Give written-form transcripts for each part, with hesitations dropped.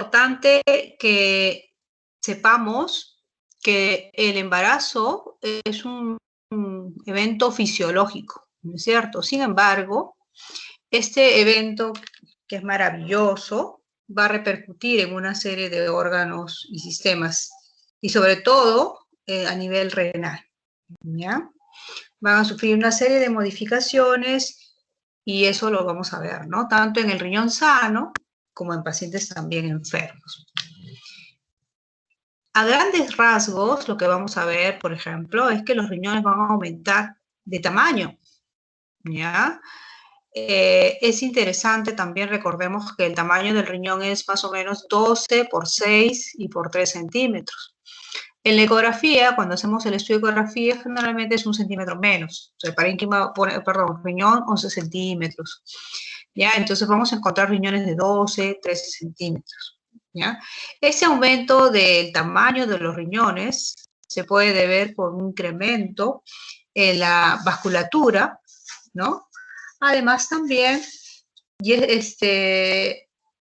importante que sepamos que el embarazo es un evento fisiológico, ¿no es cierto? Sin embargo, este evento, que es maravilloso, va a repercutir en una serie de órganos y sistemas, y sobre todo a nivel renal, ¿ya? Van a sufrir una serie de modificaciones y eso lo vamos a ver, ¿no? Tanto en el riñón sano como en pacientes también enfermos. A grandes rasgos, lo que vamos a ver, por ejemplo, es que los riñones van a aumentar de tamaño, ¿ya? Es interesante también, recordemos que el tamaño del riñón es más o menos 12 por 6 y por 3 centímetros. En la ecografía, cuando hacemos el estudio de ecografía, generalmente es 1 centímetro menos. O sea, el parénquima, perdón, riñón 11 centímetros. ¿Ya? Entonces vamos a encontrar riñones de 12, 13 centímetros. ¿Ya? Ese aumento del tamaño de los riñones se puede deber por un incremento en la vasculatura, ¿no? Además también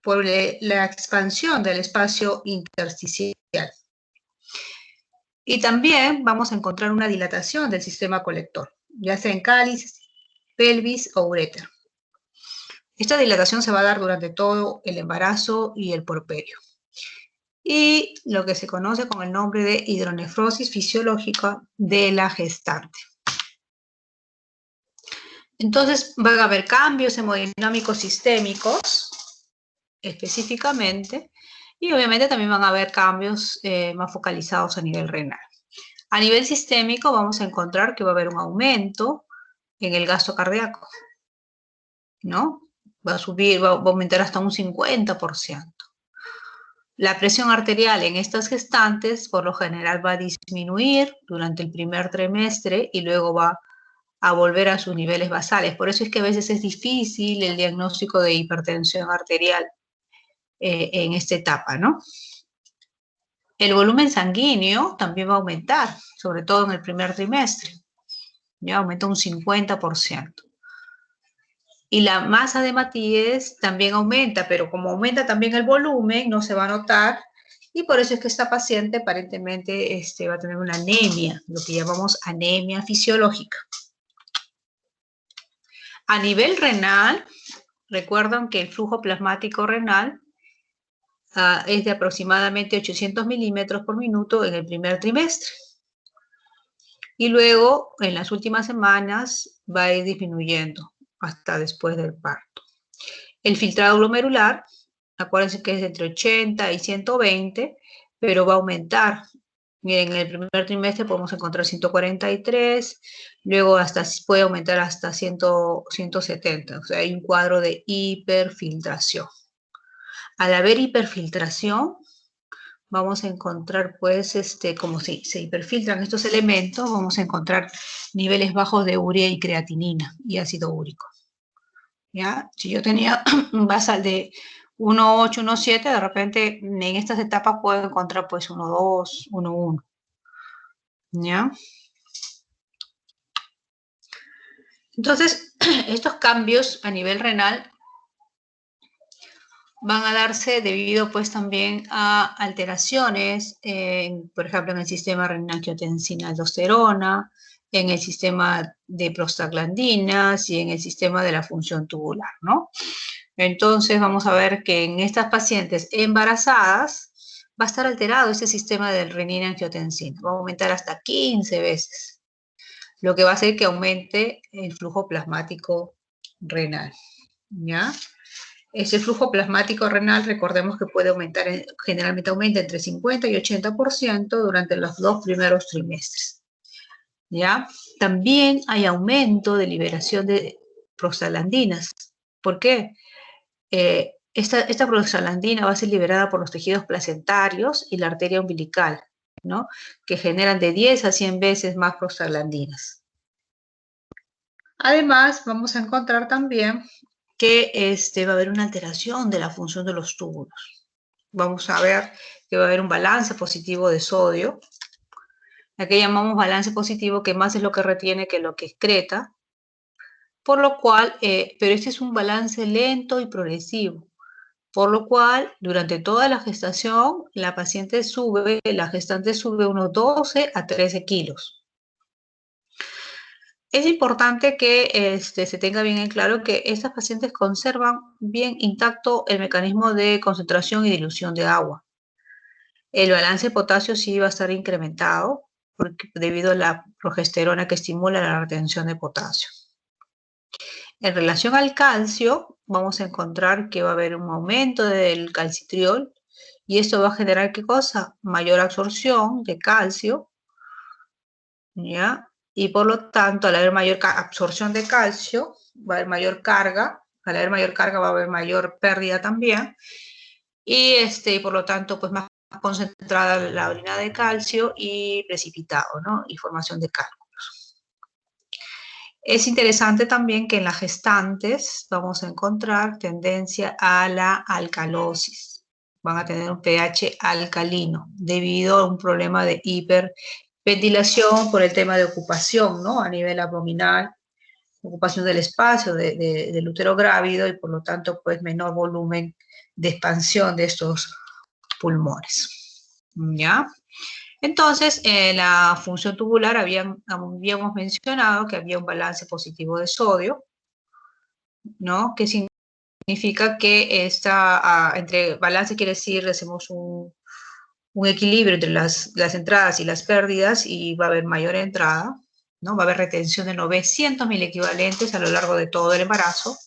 por la expansión del espacio intersticial. Y también vamos a encontrar una dilatación del sistema colector, ya sea en cáliz, pelvis o uréter. Esta dilatación se va a dar durante todo el embarazo y el puerperio. Y lo que se conoce con el nombre de hidronefrosis fisiológica de la gestante. Entonces van a haber cambios hemodinámicos sistémicos, específicamente, y obviamente también van a haber cambios más focalizados a nivel renal. A nivel sistémico vamos a encontrar que va a haber un aumento en el gasto cardíaco, ¿no? Va a subir, va a aumentar hasta un 50%. La presión arterial en estas gestantes por lo general va a disminuir durante el primer trimestre y luego va a volver a sus niveles basales. Por eso es que a veces es difícil el diagnóstico de hipertensión arterial en esta etapa, ¿no? El volumen sanguíneo también va a aumentar, sobre todo en el primer trimestre. Ya aumenta un 50%. Y la masa de Matías también aumenta, pero como aumenta también el volumen, no se va a notar. Y por eso es que esta paciente aparentemente va a tener una anemia, lo que llamamos anemia fisiológica. A nivel renal, recuerdan que el flujo plasmático renal es de aproximadamente 800 milímetros por minuto en el primer trimestre. Y luego, en las últimas semanas, va a ir disminuyendo hasta después del parto. El filtrado glomerular, acuérdense que es entre 80 y 120, pero va a aumentar. Miren, en el primer trimestre podemos encontrar 143, luego puede aumentar hasta 170. O sea, hay un cuadro de hiperfiltración. Al haber hiperfiltración, vamos a encontrar, pues, como si se hiperfiltran estos elementos, vamos a encontrar niveles bajos de urea y creatinina y ácido úrico. ¿Ya? Si yo tenía un basal de 1,8, 1,7, de repente en estas etapas puedo encontrar pues 1,2, 1,1. ¿Ya? Entonces, estos cambios a nivel renal van a darse debido pues también a alteraciones, por ejemplo, en el sistema renina-angiotensina-aldosterona, en el sistema de prostaglandinas y en el sistema de la función tubular, ¿no? Entonces vamos a ver que en estas pacientes embarazadas va a estar alterado ese sistema de renina-angiotensina, va a aumentar hasta 15 veces, lo que va a hacer que aumente el flujo plasmático renal, ¿ya? Ese flujo plasmático renal, recordemos que puede aumentar, generalmente aumenta entre 50 y 80% durante los 2 primeros trimestres, ¿ya? También hay aumento de liberación de prostaglandinas. ¿Por qué? Esta prostaglandina va a ser liberada por los tejidos placentarios y la arteria umbilical, ¿no? Que generan de 10 a 100 veces más prostaglandinas. Además, vamos a encontrar también que va a haber una alteración de la función de los túbulos. Vamos a ver que va a haber un balance positivo de sodio. Aquí llamamos balance positivo, que más es lo que retiene que lo que excreta. Por lo cual, pero este es un balance lento y progresivo. por lo cual durante toda la gestación la gestante sube unos 12 a 13 kilos. Es importante que se tenga bien en claro que estas pacientes conservan bien intacto el mecanismo de concentración y dilución de agua. El balance de potasio sí va a estar incrementado debido a la progesterona que estimula la retención de potasio. En relación al calcio, vamos a encontrar que va a haber un aumento del calcitriol y esto va a generar, ¿qué cosa? Mayor absorción de calcio, ¿ya? Y por lo tanto, al haber mayor absorción de calcio, va a haber mayor carga. Al haber mayor carga va a haber mayor pérdida también. Y por lo tanto, pues más concentrada la orina de calcio y precipitado, ¿no? Y formación de cálculos. Es interesante también que en las gestantes vamos a encontrar tendencia a la alcalosis. Van a tener un pH alcalino debido a un problema de hiperventilación por el tema de ocupación, ¿no? A nivel abdominal, ocupación del espacio del útero grávido y por lo tanto, pues menor volumen de expansión de estos pulmones, ¿ya? Entonces, en la función tubular habíamos mencionado que había un balance positivo de sodio, ¿no? Que significa que entre balance quiere decir, hacemos un equilibrio entre las entradas y las pérdidas y va a haber mayor entrada, ¿no? Va a haber retención de 900.000 equivalentes a lo largo de todo el embarazo.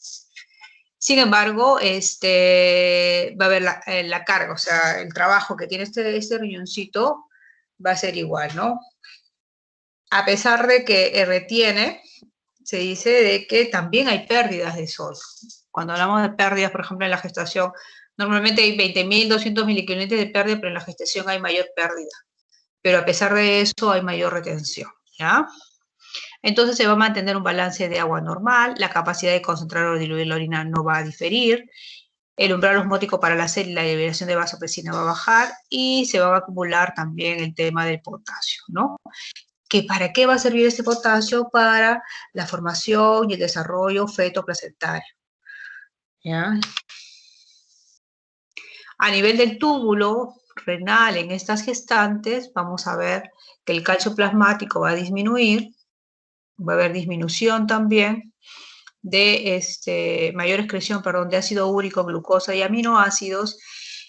Sin embargo, va a haber la carga, o sea, el trabajo que tiene este riñoncito va a ser igual, ¿no? A pesar de que retiene, se dice de que también hay pérdidas de sodio. Cuando hablamos de pérdidas, por ejemplo, en la gestación, normalmente hay 20.000, 200.000 equivalentes de pérdida, pero en la gestación hay mayor pérdida. Pero a pesar de eso, hay mayor retención, ¿ya? Entonces se va a mantener un balance de agua normal, la capacidad de concentrar o diluir la orina no va a diferir, el umbral osmótico para la sed y la liberación de vasopresina va a bajar y se va a acumular también el tema del potasio, ¿no? ¿Para qué va a servir este potasio? Para la formación y el desarrollo feto-placentario, ¿ya? A nivel del túbulo renal en estas gestantes, vamos a ver que el calcio plasmático va a disminuir, va a haber disminución también de mayor excreción, de ácido úrico, glucosa y aminoácidos,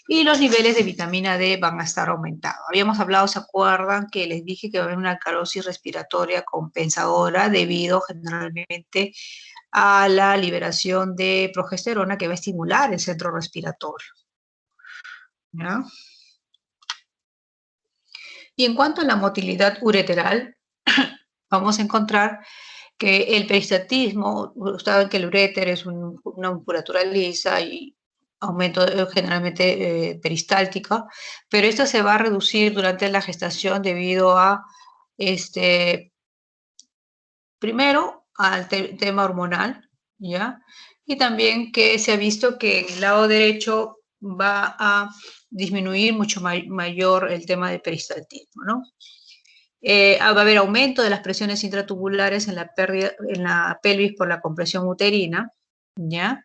y los niveles de vitamina D van a estar aumentados. Habíamos hablado, ¿se acuerdan? Que les dije que va a haber una alcalosis respiratoria compensadora debido generalmente a la liberación de progesterona que va a estimular el centro respiratorio, ¿ya? Y en cuanto a la motilidad ureteral, vamos a encontrar que el peristaltismo, saben que el uréter es una musculatura lisa y aumento generalmente peristáltica, pero esto se va a reducir durante la gestación debido a, primero, al tema hormonal, ¿ya? Y también que se ha visto que en el lado derecho va a disminuir mucho mayor el tema del peristaltismo, ¿no? Va a haber aumento de las presiones intratubulares en la pelvis por la compresión uterina, ¿ya?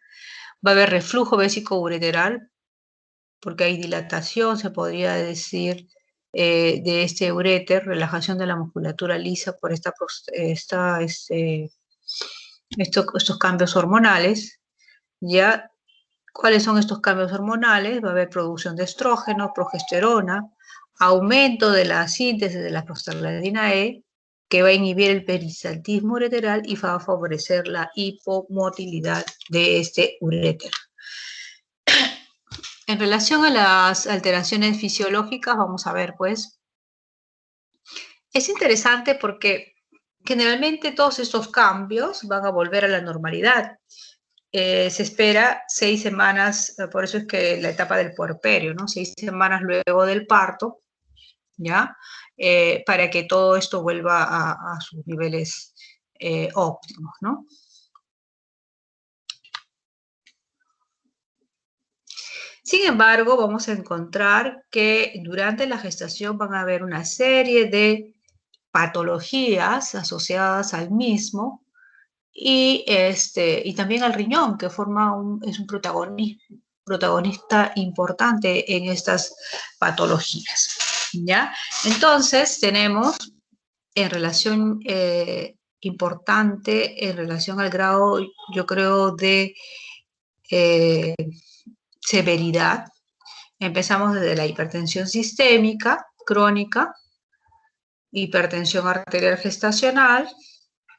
Va a haber reflujo vésico-ureteral, porque hay dilatación, se podría decir, de este uréter, relajación de la musculatura lisa por estos cambios hormonales, ¿ya? ¿Cuáles son estos cambios hormonales? Va a haber producción de estrógeno, progesterona, aumento de la síntesis de la prostaglandina E, que va a inhibir el peristaltismo ureteral y va a favorecer la hipomotilidad de este uréter. En relación a las alteraciones fisiológicas, vamos a ver, pues, es interesante porque generalmente todos estos cambios van a volver a la normalidad. Se espera 6 semanas, por eso es que la etapa del puerperio, ¿no? 6 semanas luego del parto, ¿ya? Para que todo esto vuelva a sus niveles óptimos, ¿no? Sin embargo, vamos a encontrar que durante la gestación van a haber una serie de patologías asociadas al mismo y también al riñón, que es un protagonista importante en estas patologías, ¿ya? Entonces, tenemos en relación importante, en relación al grado, yo creo, de severidad. Empezamos desde la hipertensión sistémica crónica, hipertensión arterial gestacional,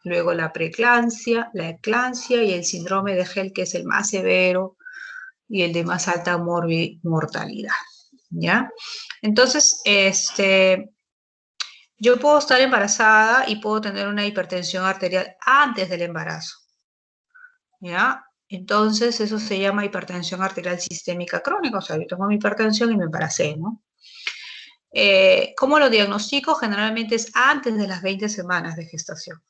luego la preeclampsia, la eclampsia y el síndrome de Gell, que es el más severo y el de más alta mortalidad, ¿ya? Entonces, yo puedo estar embarazada y puedo tener una hipertensión arterial antes del embarazo, ¿ya? Entonces, eso se llama hipertensión arterial sistémica crónica, o sea, yo tengo mi hipertensión y me embaracé, ¿no? ¿Cómo lo diagnostico? Generalmente es antes de las 20 semanas de gestación.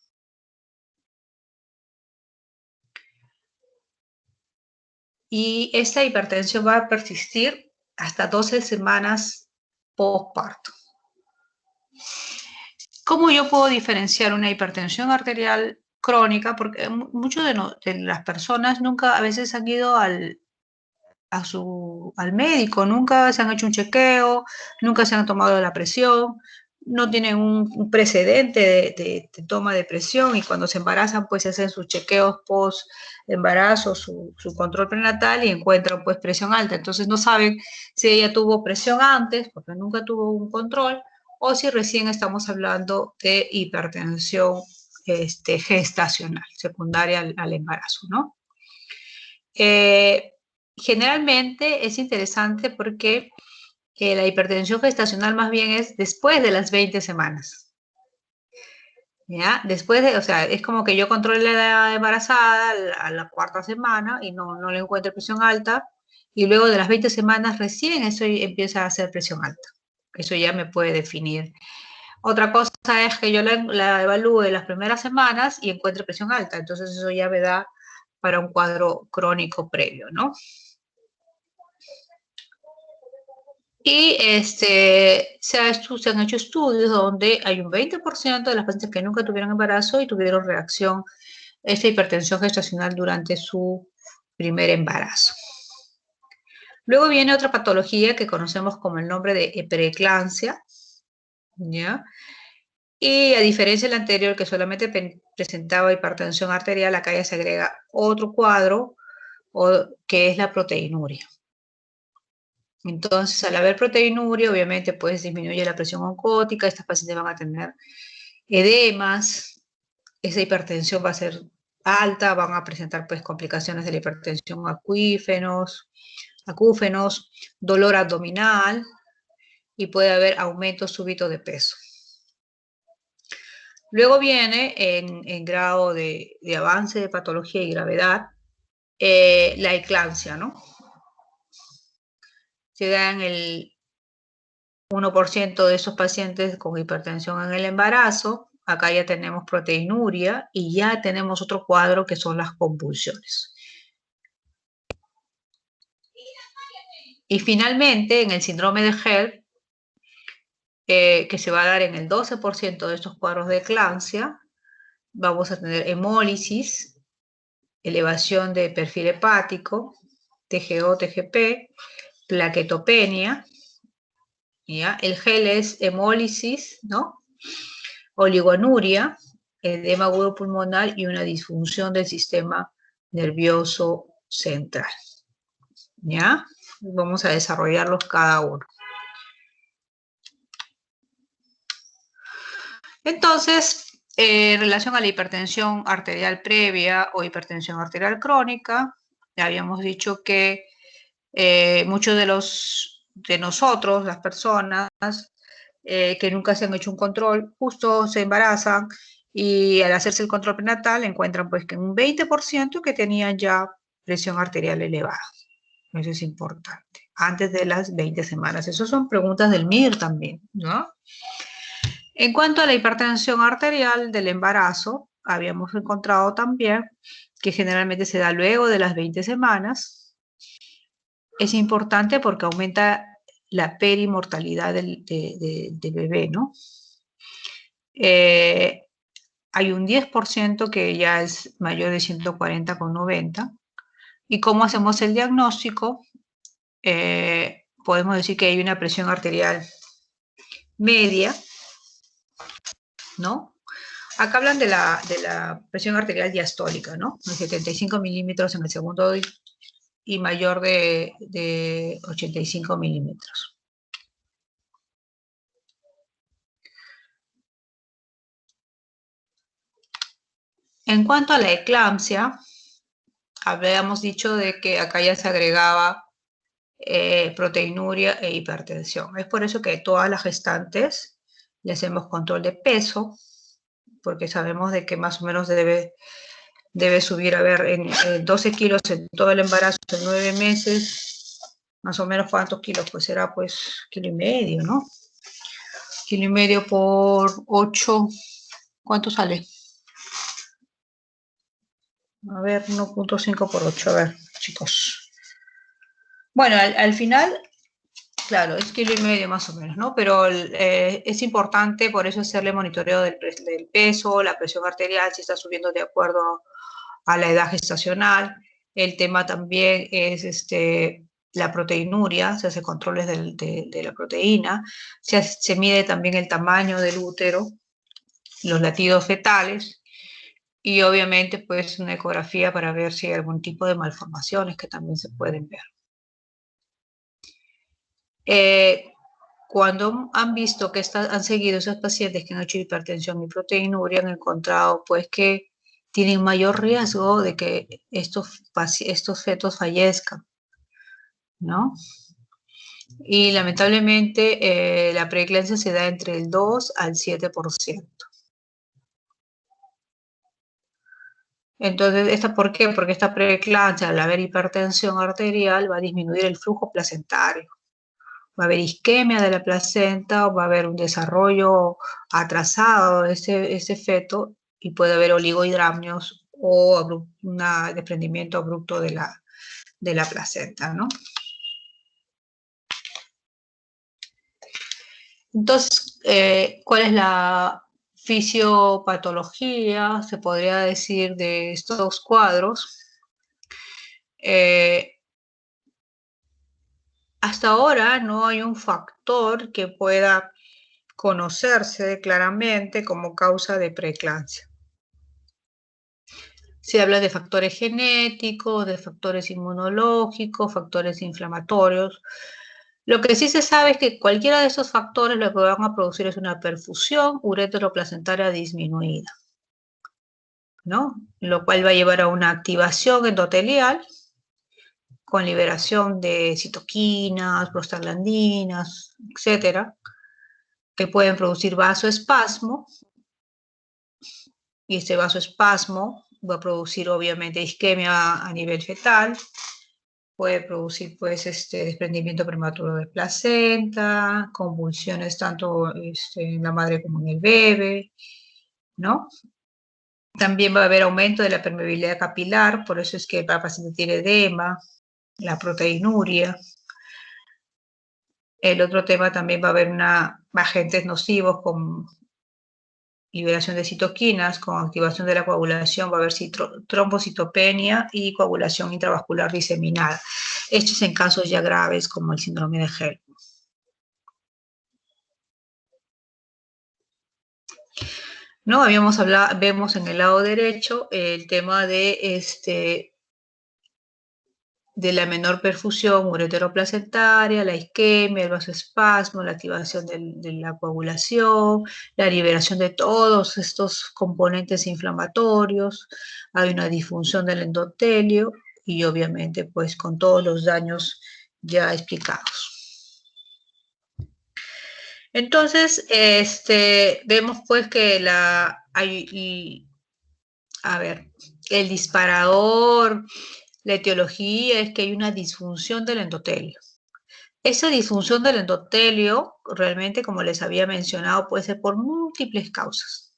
Y esta hipertensión va a persistir hasta 12 semanas postparto. ¿Cómo yo puedo diferenciar una hipertensión arterial crónica? Porque muchas de las personas nunca a veces han ido al médico, nunca se han hecho un chequeo, nunca se han tomado la presión, no tienen un precedente de toma de presión y cuando se embarazan pues se hacen sus chequeos post embarazo, su control prenatal y encuentran pues presión alta. Entonces no saben si ella tuvo presión antes porque nunca tuvo un control o si recién estamos hablando de hipertensión gestacional, secundaria al embarazo, ¿no? Generalmente es interesante porque la hipertensión gestacional más bien es después de las 20 semanas. ¿Ya? Después de, o sea, es como que yo controle la embarazada a la cuarta semana y no le encuentro presión alta y luego de las 20 semanas recién eso empieza a hacer presión alta. Eso ya me puede definir. Otra cosa es que yo la evalúe las primeras semanas y encuentre presión alta, entonces eso ya me da para un cuadro crónico previo, ¿no? Y se han hecho estudios donde hay un 20% de las pacientes que nunca tuvieron embarazo y tuvieron reacción a esta hipertensión gestacional durante su primer embarazo. Luego viene otra patología que conocemos como el nombre de preeclampsia, ¿ya? Y a diferencia del anterior, que solamente presentaba hipertensión arterial, acá ya se agrega otro cuadro, que es la proteinuria. Entonces, al haber proteinuria, obviamente, pues disminuye la presión oncótica, estas pacientes van a tener edemas, esa hipertensión va a ser alta, van a presentar pues complicaciones de la hipertensión acúfenos, dolor abdominal y puede haber aumento súbito de peso. Luego viene en grado de avance de patología y gravedad la eclampsia, ¿no? Se da en el 1% de esos pacientes con hipertensión en el embarazo. Acá ya tenemos proteinuria y ya tenemos otro cuadro que son las convulsiones. Y finalmente, en el síndrome de Gell, que se va a dar en el 12% de estos cuadros de eclampsia, vamos a tener hemólisis, elevación de perfil hepático, TGO, TGP, plaquetopenia, ¿ya? El Gell es hemólisis, ¿no? Oligonuria, edema agudo pulmonar y una disfunción del sistema nervioso central. ¿Ya? Vamos a desarrollarlos cada uno. Entonces, en relación a la hipertensión arterial previa o hipertensión arterial crónica, ya habíamos dicho que muchos de nosotros, las personas que nunca se han hecho un control, justo se embarazan y al hacerse el control prenatal encuentran pues que un 20% que tenían ya presión arterial elevada. Eso es importante. Antes de las 20 semanas. Esas son preguntas del MIR también, ¿no? En cuanto a la hipertensión arterial del embarazo, habíamos encontrado también que generalmente se da luego de las 20 semanas. Es importante porque aumenta la perimortalidad del bebé, ¿no? Hay un 10% que ya es mayor de 140,90. ¿Y cómo hacemos el diagnóstico? podemos decir que hay una presión arterial media, ¿no? Acá hablan de la presión arterial diastólica, ¿no? De 75 milímetros en el segundo y mayor de 85 milímetros. En cuanto a la eclampsia, habíamos dicho de que acá ya se agregaba proteinuria e hipertensión. Es por eso que todas las gestantes le hacemos control de peso, porque sabemos de que más o menos debe subir, a ver, en 12 kilos en todo el embarazo en 9 meses, más o menos cuántos kilos, pues será pues 1,5 kilos, ¿no? 1,5 kilos por 8, ¿cuánto sale? A ver, 1,5 por 8, a ver, chicos. Bueno, al final, claro, es 1,5 kilos más o menos, ¿no? Pero es importante por eso hacerle monitoreo del peso, la presión arterial, si está subiendo de acuerdo a la edad gestacional. El tema también es la proteinuria, se hace controles de la proteína, se mide también el tamaño del útero, los latidos fetales, y obviamente pues una ecografía para ver si hay algún tipo de malformaciones que también se pueden ver. Cuando han visto que han seguido esos pacientes que han hecho hipertensión y proteinuria, han encontrado pues que tienen mayor riesgo de que estos fetos fallezcan, ¿no? Y lamentablemente la preeclampsia se da entre el 2 al 7%. Entonces, ¿por qué? Porque esta preeclampsia, al haber hipertensión arterial, va a disminuir el flujo placentario. Va a haber isquemia de la placenta, o va a haber un desarrollo atrasado de ese feto, y puede haber oligohidramnios o un desprendimiento abrupto de la placenta, ¿no? Entonces, ¿cuál es la fisiopatología, se podría decir, de estos cuadros? Hasta ahora no hay un factor que pueda conocerse claramente como causa de preeclampsia. Se habla de factores genéticos, de factores inmunológicos, factores inflamatorios. Lo que sí se sabe es que cualquiera de esos factores lo que van a producir es una perfusión ureteroplacentaria disminuida, ¿no? Lo cual va a llevar a una activación endotelial con liberación de citoquinas, prostaglandinas, etcétera, que pueden producir vasoespasmo, y este vasoespasmo va a producir obviamente isquemia a nivel fetal, puede producir pues desprendimiento prematuro de placenta, convulsiones tanto en la madre como en el bebé, ¿no? También va a haber aumento de la permeabilidad capilar, por eso es que el paciente tiene edema, la proteinuria. El otro tema también va a haber agentes nocivos con liberación de citoquinas, con activación de la coagulación, va a haber trombocitopenia y coagulación intravascular diseminada. Esto es en casos ya graves como el síndrome de HELP. ¿No? Vemos en el lado derecho el tema de la menor perfusión ureteroplacentaria, la isquemia, el vasoespasmo, la activación de la coagulación, la liberación de todos estos componentes inflamatorios, hay una disfunción del endotelio y obviamente pues con todos los daños ya explicados. Entonces, vemos pues que el disparador, la etiología es que hay una disfunción del endotelio. Esa disfunción del endotelio, realmente, como les había mencionado, puede ser por múltiples causas,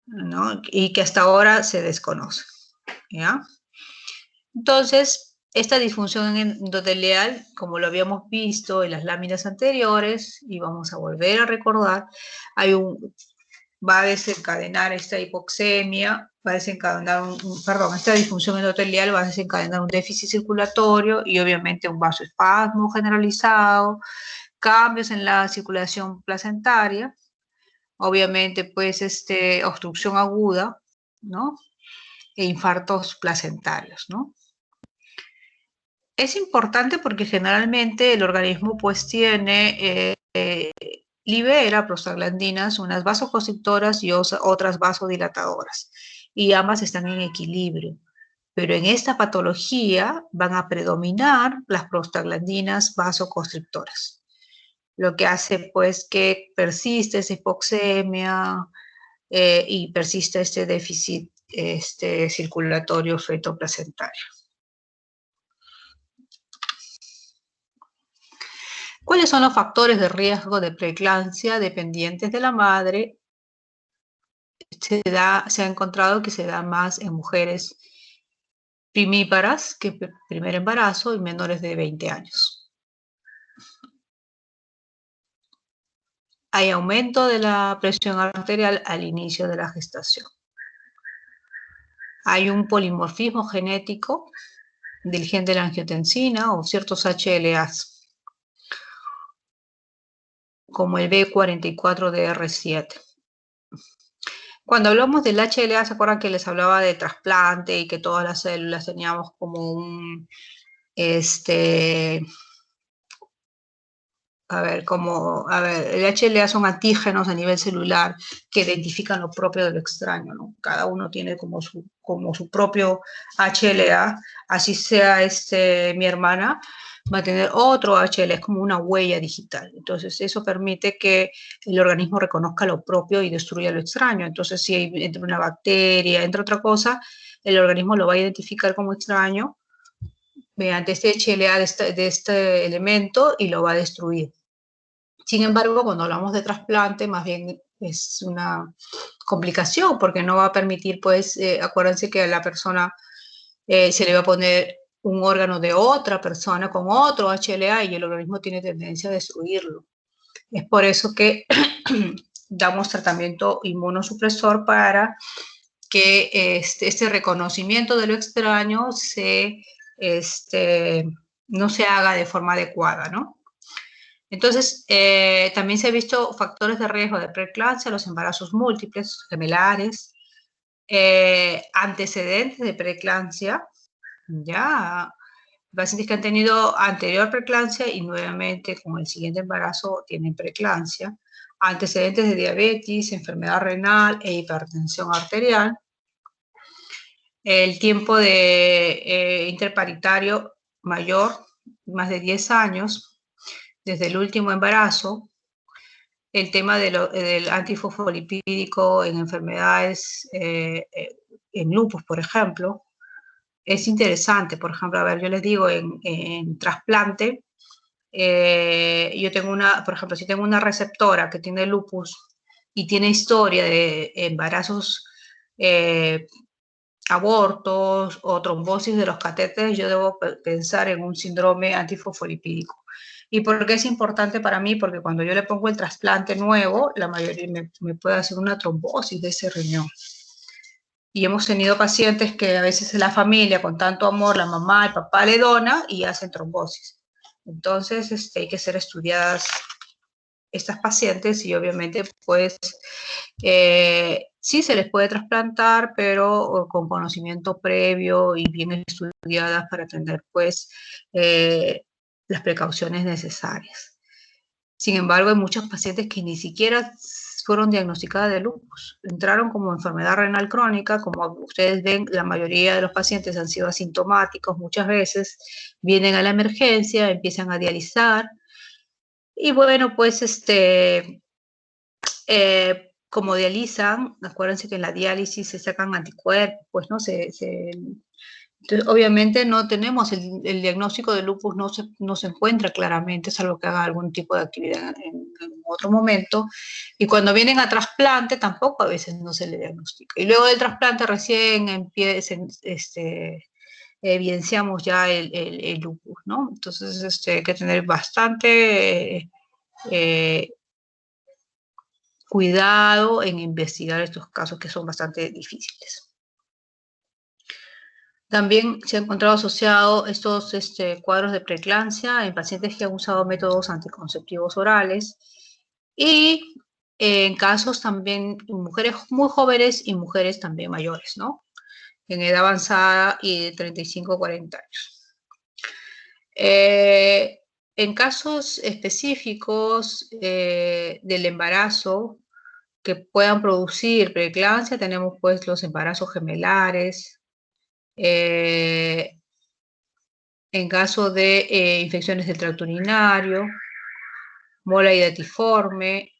¿no? Y que hasta ahora se desconoce, ¿ya? Entonces, esta disfunción endotelial, como lo habíamos visto en las láminas anteriores, y vamos a volver a recordar, va a desencadenar esta hipoxemia va a desencadenar esta disfunción endotelial va a desencadenar un déficit circulatorio y obviamente un vasoespasmo generalizado, cambios en la circulación placentaria, obviamente pues obstrucción aguda, ¿no? E infartos placentarios, ¿no? Es importante porque generalmente el organismo pues libera prostaglandinas, unas vasoconstrictoras y otras vasodilatadoras, y ambas están en equilibrio. Pero en esta patología van a predominar las prostaglandinas vasoconstrictoras, lo que hace pues que persiste esa hipoxemia y persiste este déficit circulatorio fetoplacentario. ¿Cuáles son los factores de riesgo de preeclampsia dependientes de la madre? Se ha encontrado que se da más en mujeres primíparas, que primer embarazo, y menores de 20 años. Hay aumento de la presión arterial al inicio de la gestación. Hay un polimorfismo genético del gen de la angiotensina o ciertos HLAs, como el B44DR7. Cuando hablamos del HLA, ¿se acuerdan que les hablaba de trasplante y que todas las células teníamos como un, el HLA son antígenos a nivel celular que identifican lo propio de lo extraño, ¿no? Cada uno tiene como su propio HLA, así sea mi hermana, va a tener otro HLA, es como una huella digital. Entonces, eso permite que el organismo reconozca lo propio y destruya lo extraño. Entonces, si entra una bacteria, entra otra cosa, el organismo lo va a identificar como extraño mediante este HLA de este elemento y lo va a destruir. Sin embargo, cuando hablamos de trasplante, más bien es una complicación porque no va a permitir, pues, acuérdense que a la persona se le va a poner un órgano de otra persona con otro HLA y el organismo tiene tendencia a destruirlo. Es por eso que damos tratamiento inmunosupresor para que este reconocimiento de lo extraño no se haga de forma adecuada, ¿no? Entonces, también se han visto factores de riesgo de preeclampsia, los embarazos múltiples, gemelares, antecedentes de preeclampsia, ya, pacientes que han tenido anterior preeclampsia y nuevamente con el siguiente embarazo tienen preeclampsia, antecedentes de diabetes, enfermedad renal e hipertensión arterial, el tiempo de interparitario mayor, más de 10 años, desde el último embarazo, el tema del antifosfolipídico en enfermedades, en lupus, por ejemplo, es interesante. Por ejemplo, a ver, yo les digo, en trasplante, yo tengo por ejemplo, si tengo una receptora que tiene lupus y tiene historia de embarazos, abortos o trombosis de los catéteres, yo debo pensar en un síndrome antifosfolipídico. ¿Y por qué es importante para mí? Porque cuando yo le pongo el trasplante nuevo, la mayoría me puede hacer una trombosis de ese riñón. Y hemos tenido pacientes que a veces la familia, con tanto amor, la mamá, el papá le dona y hacen trombosis. Entonces, hay que ser estudiadas estas pacientes y obviamente, pues, sí se les puede trasplantar, pero con conocimiento previo y bien estudiadas para tener, pues, las precauciones necesarias. Sin embargo, hay muchos pacientes que ni siquiera fueron diagnosticadas de lupus. Entraron como enfermedad renal crónica, como ustedes ven, la mayoría de los pacientes han sido asintomáticos muchas veces, vienen a la emergencia, empiezan a dializar, y bueno, pues como dializan, acuérdense que en la diálisis se sacan anticuerpos, pues, ¿no? Entonces, obviamente no tenemos el diagnóstico de lupus, no se encuentra claramente, salvo que haga algún tipo de actividad en otro momento. Y cuando vienen a trasplante, tampoco a veces no se le diagnostica. Y luego del trasplante recién evidenciamos ya el lupus, ¿no? Entonces, hay que tener bastante cuidado en investigar estos casos que son bastante difíciles. También se ha encontrado asociado estos cuadros de preeclampsia en pacientes que han usado métodos anticonceptivos orales y en casos también mujeres muy jóvenes y mujeres también mayores, ¿no? En edad avanzada y de 35 a 40 años. En casos específicos del embarazo que puedan producir preeclampsia, tenemos pues los embarazos gemelares, en caso de infecciones del tracto urinario, mola hidatiforme,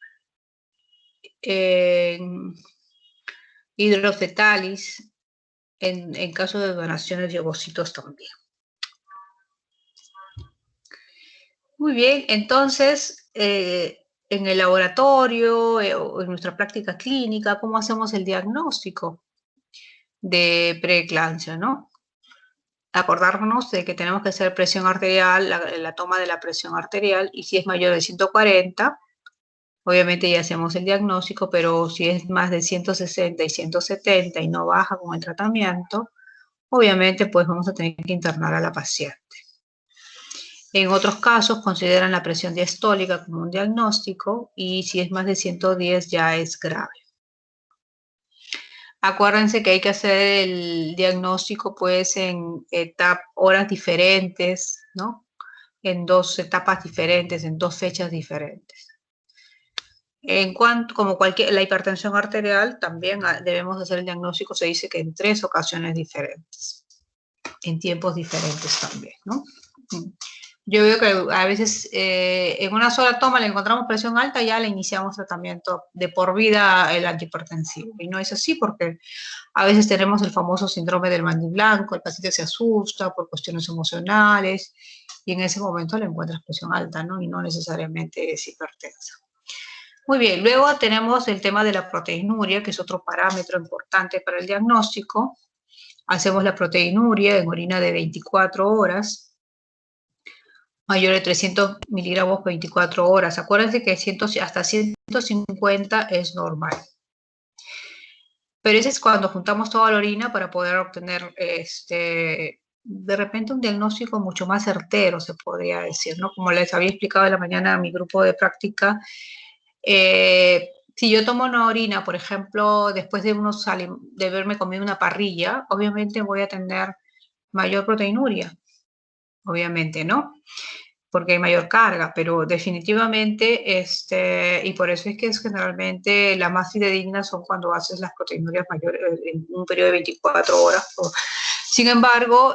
hidrofetalis, en caso de donaciones de ovocitos también. Muy bien, entonces, en el laboratorio o en nuestra práctica clínica, ¿cómo hacemos el diagnóstico de preeclampsia, no? Acordarnos de que tenemos que hacer presión arterial, la toma de la presión arterial, y si es mayor de 140, obviamente ya hacemos el diagnóstico, pero si es más de 160 y 170 y no baja con el tratamiento, obviamente pues vamos a tener que internar a la paciente. En otros casos consideran la presión diastólica como un diagnóstico y si es más de 110 ya es grave. Acuérdense que hay que hacer el diagnóstico pues en horas diferentes, ¿no? En 2 etapas diferentes, en 2 fechas diferentes. En cuanto, como la hipertensión arterial, también debemos hacer el diagnóstico, se dice que en 3 ocasiones diferentes, en tiempos diferentes también, ¿no? Yo veo que a veces en una sola toma le encontramos presión alta y ya le iniciamos tratamiento de por vida el antihipertensivo. Y no es así porque a veces tenemos el famoso síndrome del mandil blanco, el paciente se asusta por cuestiones emocionales y en ese momento le encuentras presión alta, ¿no? Y no necesariamente es hipertensa. Muy bien, luego tenemos el tema de la proteinuria, que es otro parámetro importante para el diagnóstico. Hacemos la proteinuria en orina de 24 horas, mayor de 300 miligramos 24 horas. Acuérdense que hasta 150 es normal. Pero ese es cuando juntamos toda la orina para poder obtener de repente un diagnóstico mucho más certero, se podría decir, ¿no? Como les había explicado en la mañana a mi grupo de práctica, si yo tomo una orina, por ejemplo, después de haberme comido una parrilla, obviamente voy a tener mayor proteinuria, obviamente, ¿no? Porque hay mayor carga, pero definitivamente, y por eso es que es generalmente la más fidedigna son cuando haces las proteinurias mayores en un periodo de 24 horas. Sin embargo,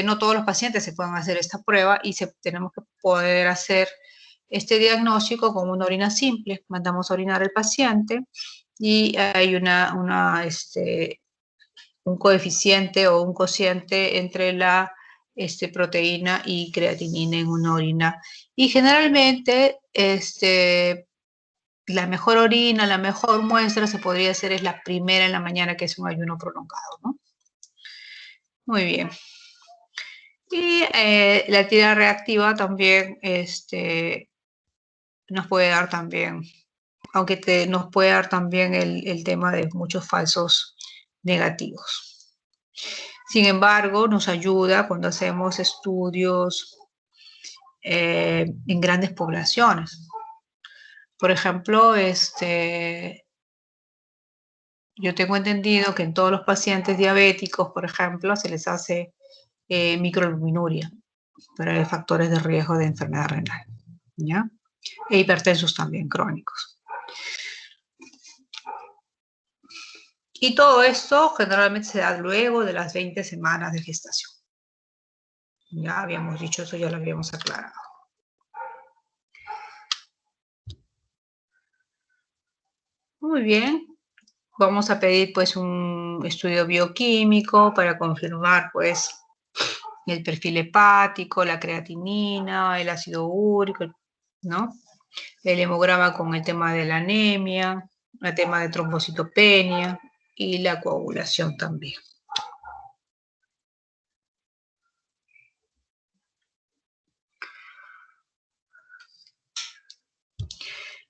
no todos los pacientes se pueden hacer esta prueba y tenemos que poder hacer este diagnóstico con una orina simple. Mandamos a orinar al paciente y hay un coeficiente o un cociente entre la proteína y creatinina en una orina. Y generalmente, la mejor orina, la mejor muestra se podría hacer es la primera en la mañana, que es un ayuno prolongado, ¿no? Muy bien. Y la actividad reactiva también nos puede dar también, aunque nos puede dar también el tema de muchos falsos negativos. Sin embargo, nos ayuda cuando hacemos estudios en grandes poblaciones. Por ejemplo, yo tengo entendido que en todos los pacientes diabéticos, por ejemplo, se les hace microalbuminuria para los factores de riesgo de enfermedad renal, ¿ya? E hipertensos también crónicos. Y todo esto generalmente se da luego de las 20 semanas de gestación. Ya habíamos dicho eso, ya lo habíamos aclarado. Muy bien. Vamos a pedir pues un estudio bioquímico para confirmar pues el perfil hepático, la creatinina, el ácido úrico, ¿no? El hemograma con el tema de la anemia, el tema de trombocitopenia y la coagulación también.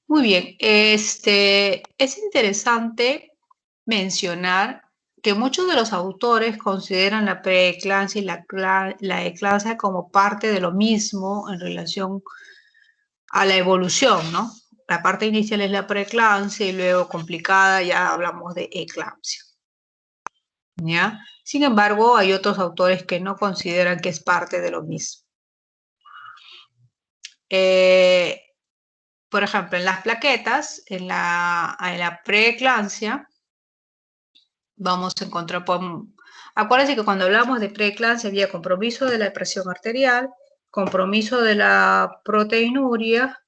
Muy bien, es interesante mencionar que muchos de los autores consideran la preeclampsia y la eclampsia como parte de lo mismo en relación a la evolución, ¿no? La parte inicial es la preeclampsia y luego complicada ya hablamos de eclampsia, ¿ya? Sin embargo, hay otros autores que no consideran que es parte de lo mismo. Por ejemplo, en las plaquetas, en la preeclampsia, vamos a encontrar, acuérdense que cuando hablamos de preeclampsia había compromiso de la presión arterial, compromiso de la proteinuria,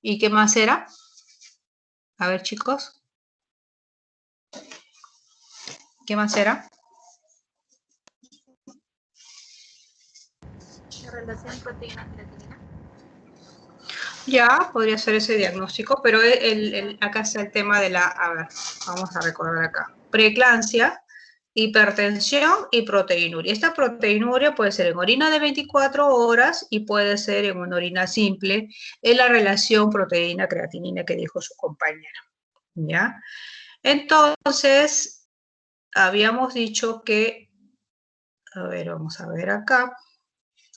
¿y qué más era? A ver, chicos, ¿qué más era? La relación proteína-creatinina. Ya, podría ser ese diagnóstico, pero acá está el tema de a ver, vamos a recordar acá. Preeclampsia, hipertensión y proteinuria. Esta proteinuria puede ser en orina de 24 horas y puede ser en una orina simple, en la relación proteína-creatinina que dijo su compañera, ¿ya? Entonces, habíamos dicho que, a ver, vamos a ver acá,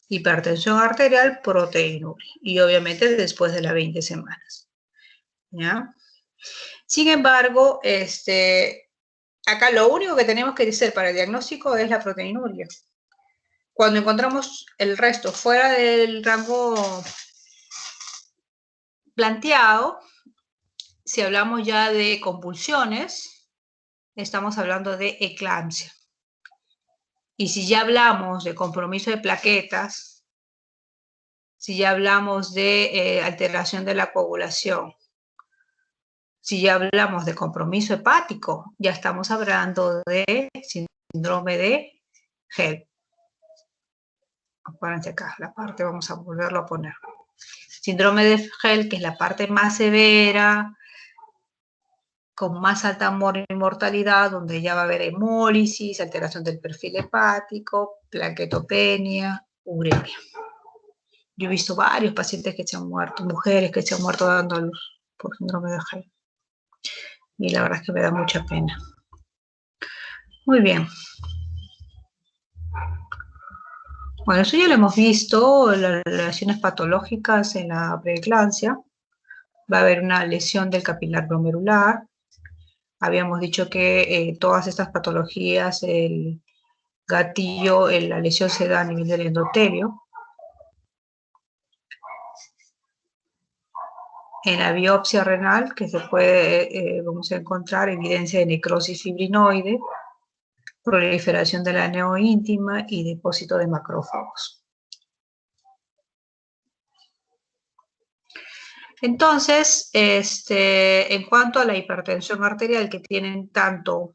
hipertensión arterial, proteinuria, y obviamente después de las 20 semanas, ¿ya? Sin embargo, acá lo único que tenemos que hacer para el diagnóstico es la proteinuria. Cuando encontramos el resto fuera del rango planteado, si hablamos ya de convulsiones, estamos hablando de eclampsia. Y si ya hablamos de compromiso de plaquetas, si ya hablamos de alteración de la coagulación, si ya hablamos de compromiso hepático, ya estamos hablando de síndrome de HELP. Acuérdense acá, la parte, vamos a volverlo a poner. Síndrome de HELP, que es la parte más severa, con más alta mortalidad, donde ya va a haber hemólisis, alteración del perfil hepático, plaquetopenia, uremia. Yo he visto varios pacientes que se han muerto, mujeres que se han muerto dando a luz por síndrome de HELP. Y la verdad es que me da mucha pena. Muy bien. Bueno, eso ya lo hemos visto, las lesiones patológicas en la preeclampsia. Va a haber una lesión del capilar glomerular. Habíamos dicho que todas estas patologías, el gatillo, la lesión se da a nivel del endotelio. En la biopsia renal, que se puede, vamos a encontrar evidencia de necrosis fibrinoide, proliferación de la neoíntima y depósito de macrófagos. Entonces, en cuanto a la hipertensión arterial que tienen tanto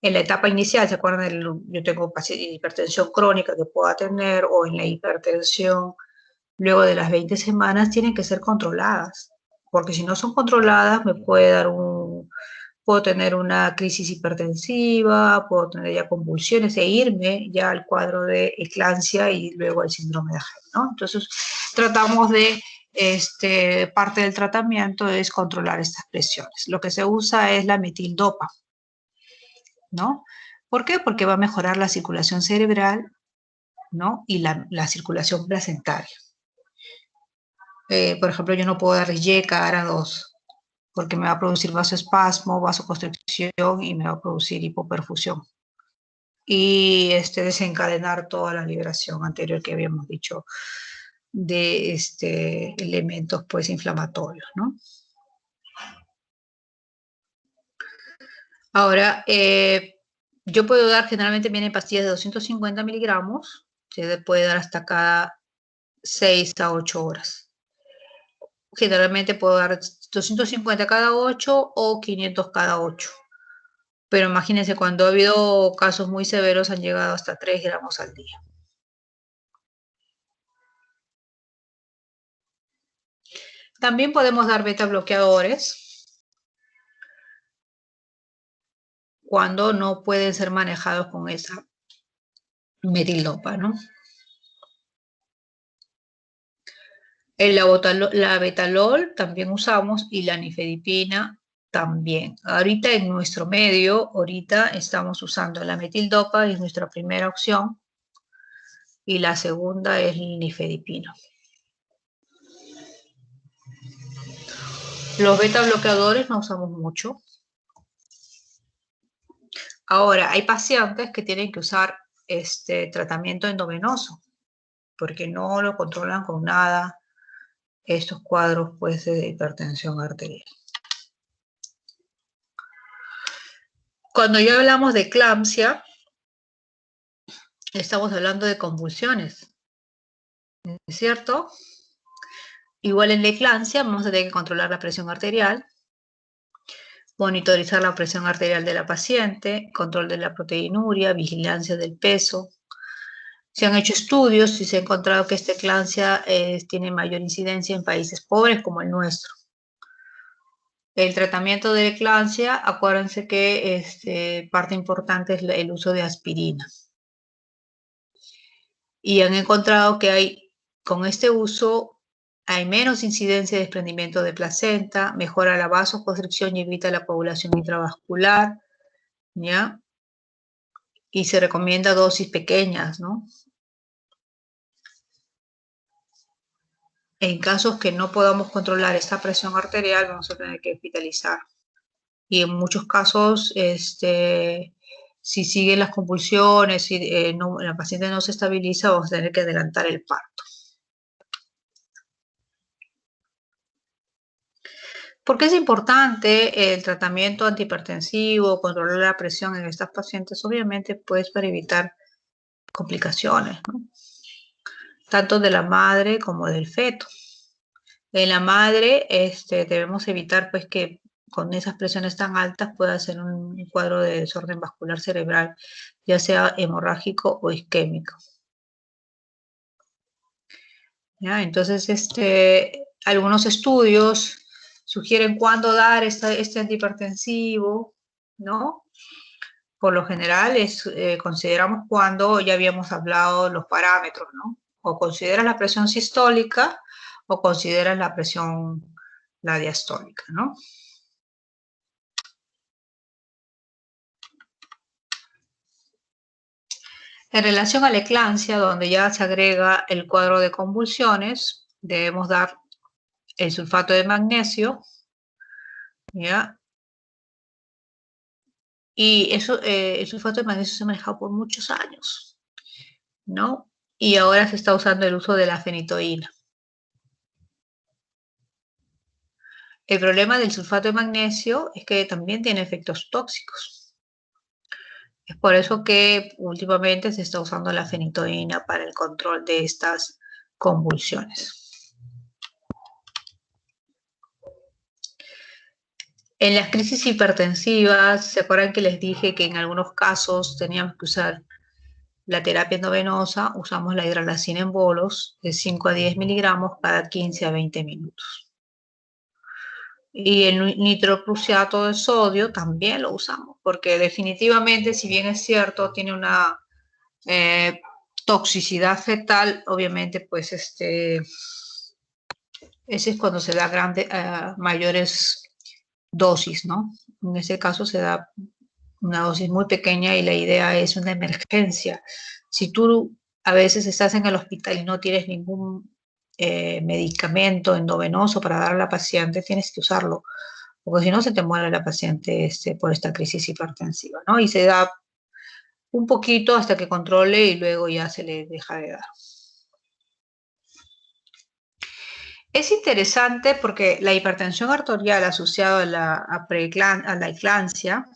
en la etapa inicial, ¿se acuerdan? Yo tengo hipertensión crónica que pueda tener, o en la hipertensión luego de las 20 semanas, tienen que ser controladas, porque si no son controladas me puede dar puedo tener una crisis hipertensiva, puedo tener ya convulsiones e irme ya al cuadro de eclampsia y luego al síndrome de HELP, ¿no? Entonces, tratamos de, parte del tratamiento es controlar estas presiones. Lo que se usa es la metildopa, ¿no? ¿Por qué? Porque va a mejorar la circulación cerebral, ¿no? Y la circulación placentaria. Por ejemplo, yo no puedo dar YECA ARA2 porque me va a producir vasoespasmo, vasoconstricción y me va a producir hipoperfusión. Y desencadenar toda la liberación anterior que habíamos dicho de elementos pues inflamatorios, ¿no? Ahora, yo puedo dar, generalmente vienen pastillas de 250 miligramos, se puede dar hasta cada 6 a 8 horas. Generalmente puedo dar 250 cada 8 o 500 cada 8. Pero imagínense, cuando ha habido casos muy severos han llegado hasta 3 gramos al día. También podemos dar beta bloqueadores cuando no pueden ser manejados con esa metildopa, ¿no? La betalol también usamos y la nifedipina también. Ahorita en nuestro medio, ahorita estamos usando la metildopa, es nuestra primera opción, y la segunda es el nifedipino. Los beta bloqueadores no usamos mucho. Ahora, hay pacientes que tienen que usar tratamiento endovenoso, porque no lo controlan con nada estos cuadros pues, de hipertensión arterial. Cuando ya hablamos de eclampsia, estamos hablando de convulsiones, ¿es cierto? Igual en la eclampsia vamos a tener que controlar la presión arterial, monitorizar la presión arterial de la paciente, control de la proteinuria, vigilancia del peso. Se han hecho estudios y se ha encontrado que esta eclampsia tiene mayor incidencia en países pobres como el nuestro. El tratamiento de eclampsia, acuérdense que parte importante es el uso de aspirina. Y han encontrado que con este uso hay menos incidencia de desprendimiento de placenta, mejora la vasoconstricción y evita la coagulación intravascular, ¿ya? Y se recomienda dosis pequeñas, ¿no? En casos que no podamos controlar esta presión arterial, vamos a tener que hospitalizar. Y en muchos casos, si siguen las convulsiones y la paciente no se estabiliza, vamos a tener que adelantar el parto. ¿Por qué es importante el tratamiento antihipertensivo, controlar la presión en estas pacientes? Obviamente, pues, para evitar complicaciones, ¿no? Tanto de la madre como del feto. En la madre debemos evitar pues, que con esas presiones tan altas pueda hacer un cuadro de desorden vascular cerebral, ya sea hemorrágico o isquémico. ¿Ya? Entonces, algunos estudios sugieren cuándo dar este antihipertensivo, ¿no? Por lo general, consideramos cuando ya habíamos hablado los parámetros, ¿no? O consideras la presión sistólica o consideras la diastólica, ¿no? En relación a la eclampsia, donde ya se agrega el cuadro de convulsiones, debemos dar el sulfato de magnesio, ¿ya? Y eso, el sulfato de magnesio se ha manejado por muchos años, ¿no? Y ahora se está usando el uso de la fenitoína. El problema del sulfato de magnesio es que también tiene efectos tóxicos. Es por eso que últimamente se está usando la fenitoína para el control de estas convulsiones. En las crisis hipertensivas, ¿se acuerdan que les dije que en algunos casos teníamos que usar la terapia endovenosa? Usamos la hidralazina en bolos de 5 a 10 miligramos cada 15 a 20 minutos. Y el nitrocruciato de sodio también lo usamos, porque definitivamente, si bien es cierto, tiene una toxicidad fetal, obviamente, pues ese es cuando se da mayores dosis, ¿no? En ese caso se da una dosis muy pequeña y la idea es una emergencia. Si tú a veces estás en el hospital y no tienes ningún medicamento endovenoso para dar a la paciente, tienes que usarlo, porque si no se te muere la paciente por esta crisis hipertensiva, ¿no? Y se da un poquito hasta que controle y luego ya se le deja de dar. Es interesante porque la hipertensión arterial asociada a la eclampsia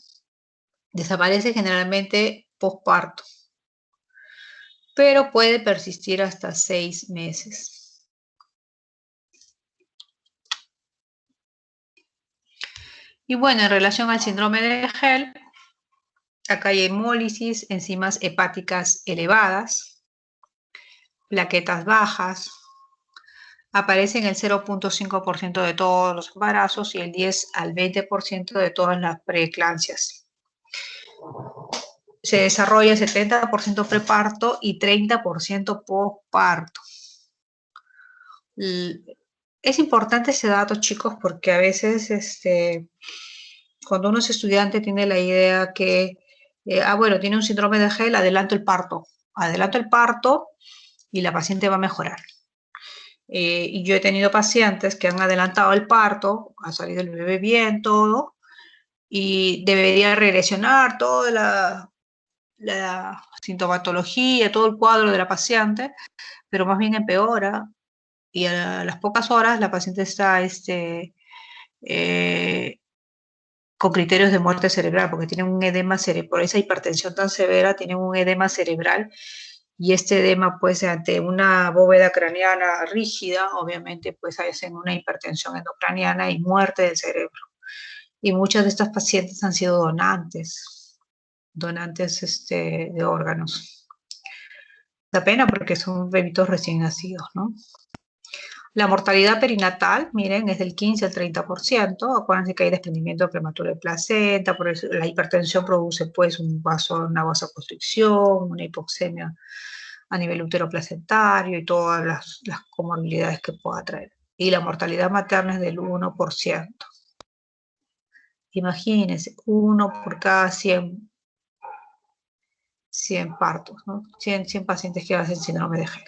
desaparece generalmente posparto, pero puede persistir hasta 6 meses. Y bueno, en relación al síndrome de Hell, acá hay hemólisis, enzimas hepáticas elevadas, plaquetas bajas, aparece en el 0.5% de todos los embarazos y el 10 al 20% de todas las preeclampsias. Se desarrolla 70% preparto y 30% posparto. Es importante ese dato, chicos, porque a veces cuando uno es estudiante tiene la idea que, bueno, tiene un síndrome de Gel, adelanto el parto y la paciente va a mejorar. Y yo he tenido pacientes que han adelantado el parto, ha salido el bebé bien, todo, y debería regresionar toda la sintomatología, todo el cuadro de la paciente, pero más bien empeora, y a las pocas horas la paciente está con criterios de muerte cerebral, porque tienen un edema cerebral, por esa hipertensión tan severa, tienen un edema cerebral, y este edema, pues, ante una bóveda craneana rígida, obviamente, pues, hacen una hipertensión endocraniana y muerte del cerebro. Y muchas de estas pacientes han sido donantes de órganos. Da pena porque son bebitos recién nacidos, ¿no? La mortalidad perinatal, miren, es del 15 al 30%. Acuérdense que hay desprendimiento prematuro de placenta, por eso la hipertensión produce pues una vasoconstricción, una hipoxemia a nivel uteroplacentario y todas las comorbilidades que pueda traer. Y la mortalidad materna es del 1%. Imagínense, 1 por cada 100 partos, ¿no? 100 pacientes que hacen síndrome de Gel.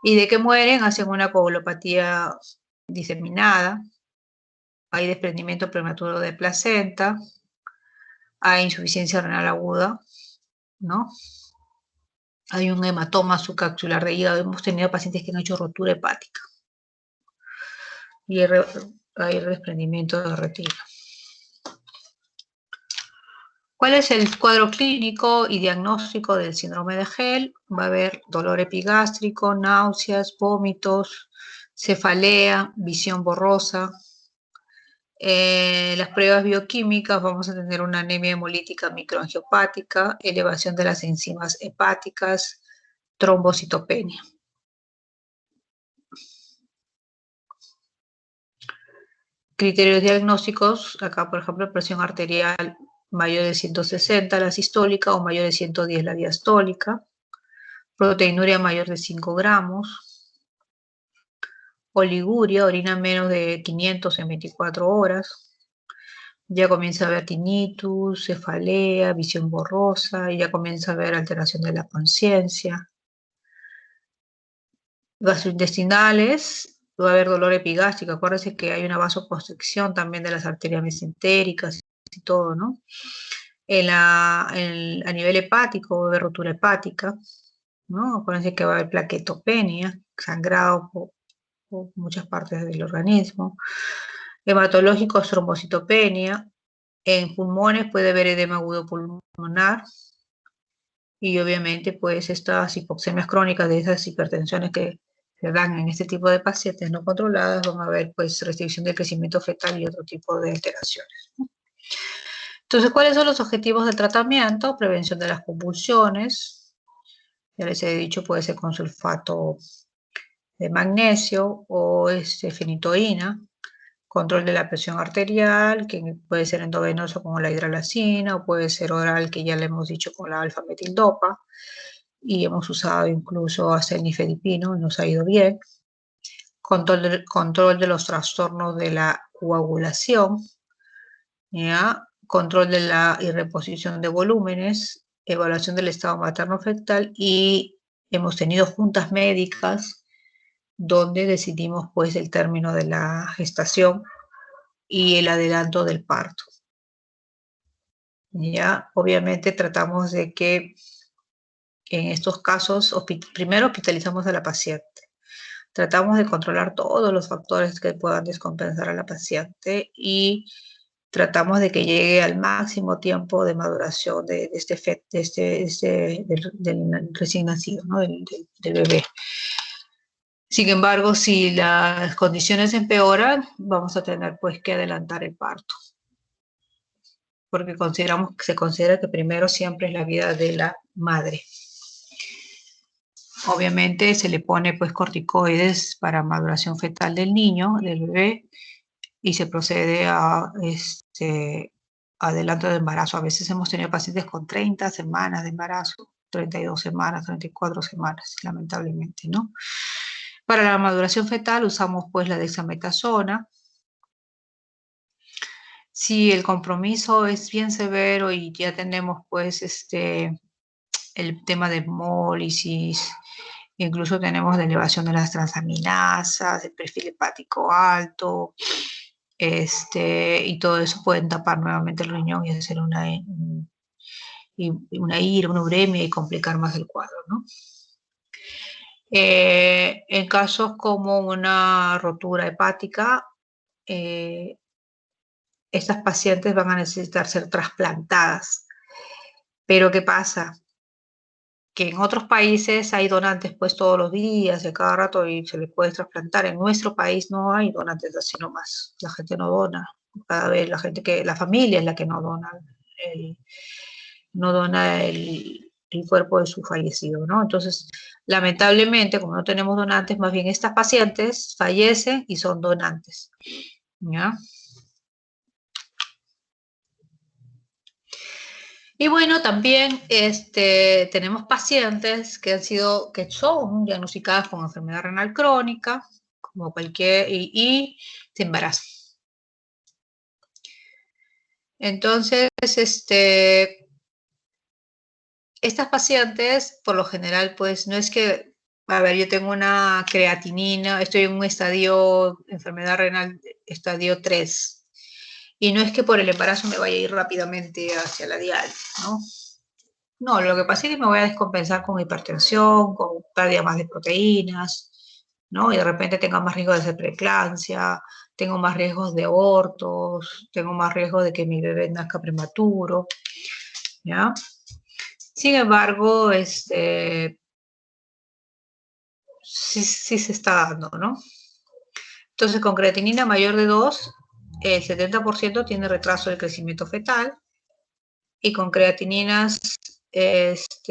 ¿Y de qué mueren? Hacen una coagulopatía diseminada, hay desprendimiento prematuro de placenta, hay insuficiencia renal aguda, ¿no? Hay un hematoma subcapsular de hígado. Hemos tenido pacientes que han hecho rotura hepática. Y hay desprendimiento de retina. ¿Cuál es el cuadro clínico y diagnóstico del síndrome de Gel? Va a haber dolor epigástrico, náuseas, vómitos, cefalea, visión borrosa. Las pruebas bioquímicas, vamos a tener una anemia hemolítica microangiopática, elevación de las enzimas hepáticas, trombocitopenia. Criterios diagnósticos, acá por ejemplo presión arterial mayor de 160, la sistólica, o mayor de 110, la diastólica, proteinuria mayor de 5 gramos, oliguria, orina menos de 500 en 24 horas, ya comienza a haber tinnitus, cefalea, visión borrosa, y ya comienza a haber alteración de la conciencia. Gastrointestinales, va a haber dolor epigástrico. Acuérdense que hay una vasoconstricción también de las arterias mesentéricas y todo, ¿no? A nivel hepático va a haber rotura hepática, ¿no? Acuérdense que va a haber plaquetopenia, sangrado por muchas partes del organismo. Hematológico, trombocitopenia. En pulmones puede haber edema agudo pulmonar. Y obviamente, pues, estas hipoxemias crónicas de esas hipertensiones que se dan en este tipo de pacientes no controladas, van a haber, pues, restricción del crecimiento fetal y otro tipo de alteraciones, ¿no? Entonces, ¿cuáles son los objetivos del tratamiento? Prevención de las convulsiones. Ya les he dicho, puede ser con sulfato de magnesio o fenitoína. Control de la presión arterial, que puede ser endovenoso como la hidralazina, o puede ser oral, que ya le hemos dicho, con la alfa-metildopa, y hemos usado incluso hasta el nifedipino y nos ha ido bien. Control de los trastornos de la coagulación, ¿ya? Control de la irreposición de volúmenes, evaluación del estado materno-fetal, y hemos tenido juntas médicas donde decidimos pues el término de la gestación y el adelanto del parto. Ya, obviamente tratamos de que en estos casos primero hospitalizamos a la paciente. Tratamos de controlar todos los factores que puedan descompensar a la paciente y tratamos de que llegue al máximo tiempo de maduración del recién nacido, ¿no? del bebé. Sin embargo, si las condiciones empeoran, vamos a tener pues que adelantar el parto, porque se considera que primero siempre es la vida de la madre. Obviamente se le pone pues corticoides para maduración fetal del niño, del bebé, y se procede a adelanto de embarazo. A veces hemos tenido pacientes con 30 semanas de embarazo, 32 semanas, 34 semanas, lamentablemente, ¿no? Para la maduración fetal usamos pues la dexametasona. Sí, el compromiso es bien severo y ya tenemos pues el tema de hemólisis, incluso tenemos de elevación de las transaminasas, el perfil hepático alto, y todo eso pueden tapar nuevamente el riñón y hacer una ira, una uremia y complicar más el cuadro, ¿no? En casos como una rotura hepática, estas pacientes van a necesitar ser trasplantadas. Pero ¿qué pasa? Que en otros países hay donantes pues todos los días, de cada rato, y se les puede trasplantar. En nuestro país no hay donantes así nomás. La gente no dona. Cada vez la familia es la que no dona el, no dona el cuerpo de su fallecido, ¿no? Entonces, lamentablemente, como no tenemos donantes, más bien estas pacientes fallecen y son donantes, ¿ya? Y bueno, también tenemos pacientes que son diagnosticadas con enfermedad renal crónica, como y se embarazan. Entonces, estas pacientes, por lo general, pues no es que, a ver, yo tengo una creatinina, estoy en un enfermedad renal, estadio 3, y no es que por el embarazo me vaya a ir rápidamente hacia la diálisis, ¿no? No, lo que pasa es que me voy a descompensar con hipertensión, con pérdida más de proteínas, ¿no? Y de repente tengo más riesgo de hacer preeclampsia, tengo más riesgos de abortos, tengo más riesgo de que mi bebé nazca prematuro, ¿ya? Sin embargo, sí se está dando, ¿no? Entonces, con creatinina mayor de 2, el 70% tiene retraso del crecimiento fetal, y con creatininas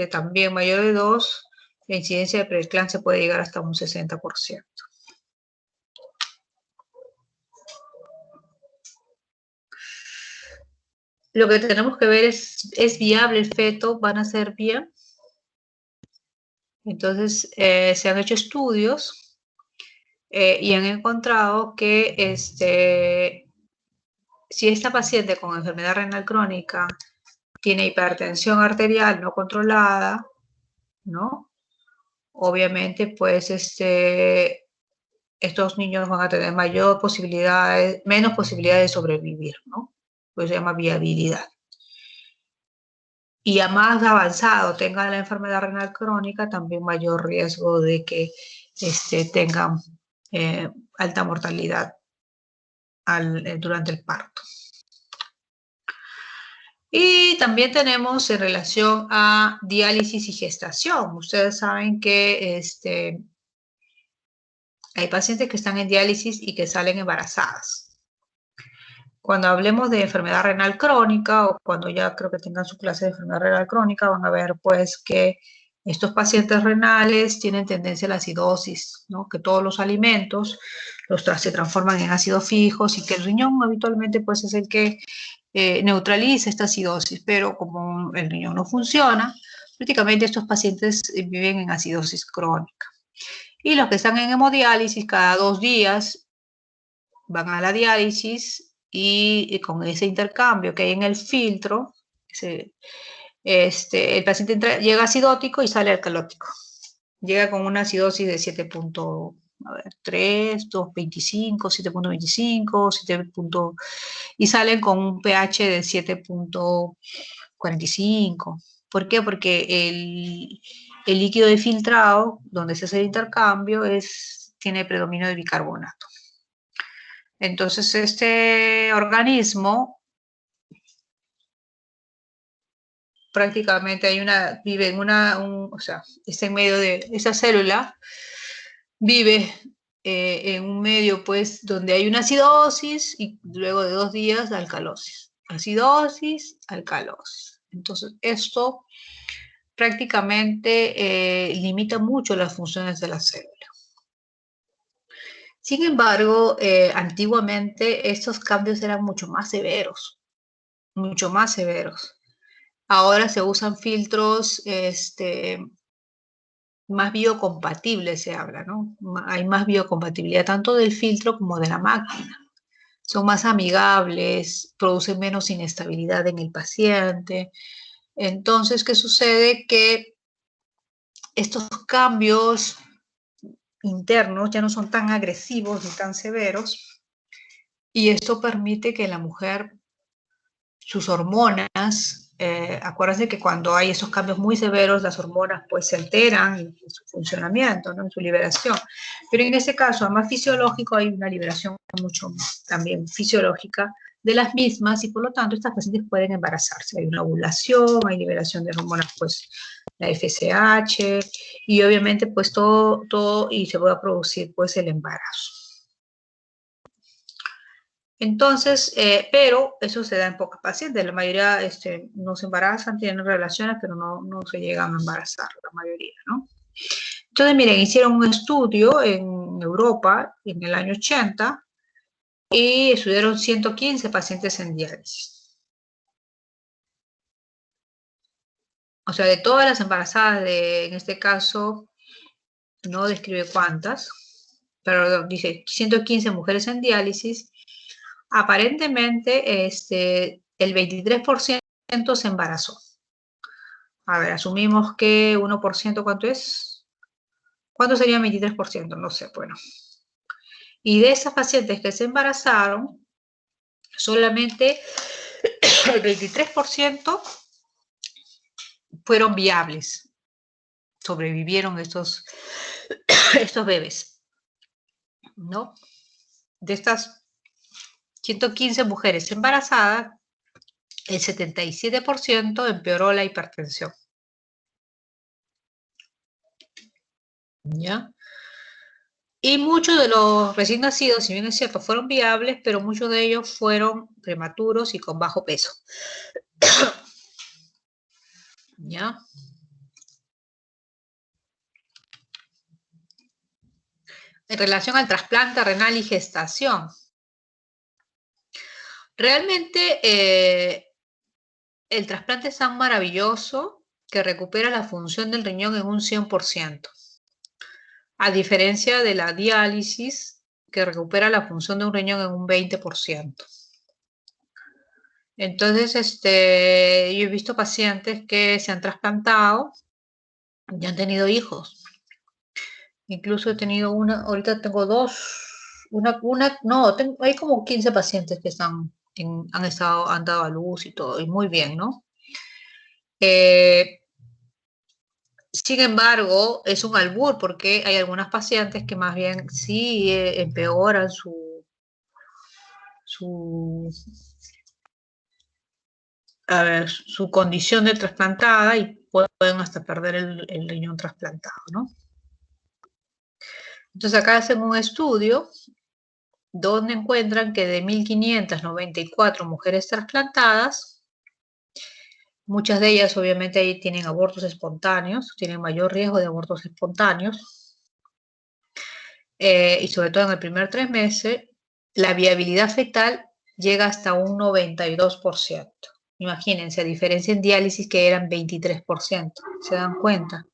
también mayor de 2, la incidencia de preeclampsia puede llegar hasta un 60%. Lo que tenemos que ver ¿es viable el feto? ¿Van a ser bien? Entonces, se han hecho estudios y han encontrado que si esta paciente con enfermedad renal crónica tiene hipertensión arterial no controlada, ¿no? Obviamente, pues, estos niños van a tener menos posibilidades de sobrevivir, ¿no? Pues se llama viabilidad. Y a más avanzado tengan la enfermedad renal crónica, también mayor riesgo de que tengan alta mortalidad durante el parto. Y también tenemos en relación a diálisis y gestación. Ustedes saben que hay pacientes que están en diálisis y que salen embarazadas. Cuando hablemos de enfermedad renal crónica, o cuando ya creo que tengan su clase de enfermedad renal crónica, van a ver pues que estos pacientes renales tienen tendencia a la acidosis, ¿no? Que todos los alimentos se transforman en ácidos fijos y que el riñón habitualmente pues es el que neutraliza esta acidosis, pero como el riñón no funciona, prácticamente estos pacientes viven en acidosis crónica. Y los que están en hemodiálisis cada 2 días van a la diálisis y con ese intercambio que hay en el filtro, el paciente llega acidótico y sale alcalótico. Llega con una acidosis de 7.3, 2.25, 7.25, 7. Y salen con un pH de 7.45. ¿Por qué? Porque el líquido de filtrado, donde se hace el intercambio, tiene predominio de bicarbonato. Entonces, este organismo prácticamente vive en o sea, está en medio de esa célula, vive en un medio, pues, donde hay una acidosis y luego de 2 días, alcalosis. Acidosis, alcalosis. Entonces, esto prácticamente limita mucho las funciones de la célula. Sin embargo, antiguamente estos cambios eran mucho más severos, mucho más severos. Ahora se usan filtros más biocompatibles, se habla, ¿no? Hay más biocompatibilidad tanto del filtro como de la máquina. son más amigables, producen menos inestabilidad en el paciente. Entonces, ¿qué sucede? Que estos cambios internos ya no son tan agresivos ni tan severos, y esto permite que la mujer, sus hormonas, acuérdense que cuando hay esos cambios muy severos, las hormonas pues se alteran en su funcionamiento, ¿no? En su liberación. Pero en ese caso, además fisiológico, hay una liberación mucho también fisiológica de las mismas, y por lo tanto estas pacientes pueden embarazarse. Hay una ovulación, hay liberación de hormonas, pues la FSH, y obviamente pues todo y se va a producir pues el embarazo. Entonces, pero eso se da en pocas pacientes. La mayoría no se embarazan, tienen relaciones, pero no se llegan a embarazar, la mayoría, ¿no? Entonces, miren, hicieron un estudio en Europa en el año 80 y estudiaron 115 pacientes en diálisis. O sea, de todas las embarazadas, en este caso, no describe cuántas, pero dice 115 mujeres en diálisis. Aparentemente, el 23% se embarazó. A ver, asumimos que 1%, ¿cuánto es? ¿Cuánto sería 23%? No sé, bueno. Y de esas pacientes que se embarazaron, solamente el 23% fueron viables. Sobrevivieron estos bebés, ¿no? De estas 115 mujeres embarazadas, el 77% empeoró la hipertensión. ¿Ya? Y muchos de los recién nacidos, si bien es cierto, fueron viables, pero muchos de ellos fueron prematuros y con bajo peso. ¿Ya? En relación al trasplante renal y gestación. Realmente el trasplante es tan maravilloso que recupera la función del riñón en un 100%. A diferencia de la diálisis, que recupera la función de un riñón en un 20%. Entonces, yo he visto pacientes que se han trasplantado y han tenido hijos. Incluso he tenido ahorita tengo dos, hay como 15 pacientes que han dado a luz y todo, y muy bien, ¿no? Sin embargo, es un albur porque hay algunas pacientes que más bien sí empeoran su condición de trasplantada y pueden hasta perder el riñón trasplantado, ¿no? Entonces acá hacen un estudio donde encuentran que de 1.594 mujeres trasplantadas, muchas de ellas obviamente ahí tienen abortos espontáneos, tienen mayor riesgo de abortos espontáneos, y sobre todo en el primer 3 meses, la viabilidad fetal llega hasta un 92%. Imagínense, a diferencia en diálisis que eran 23%, ¿se dan cuenta?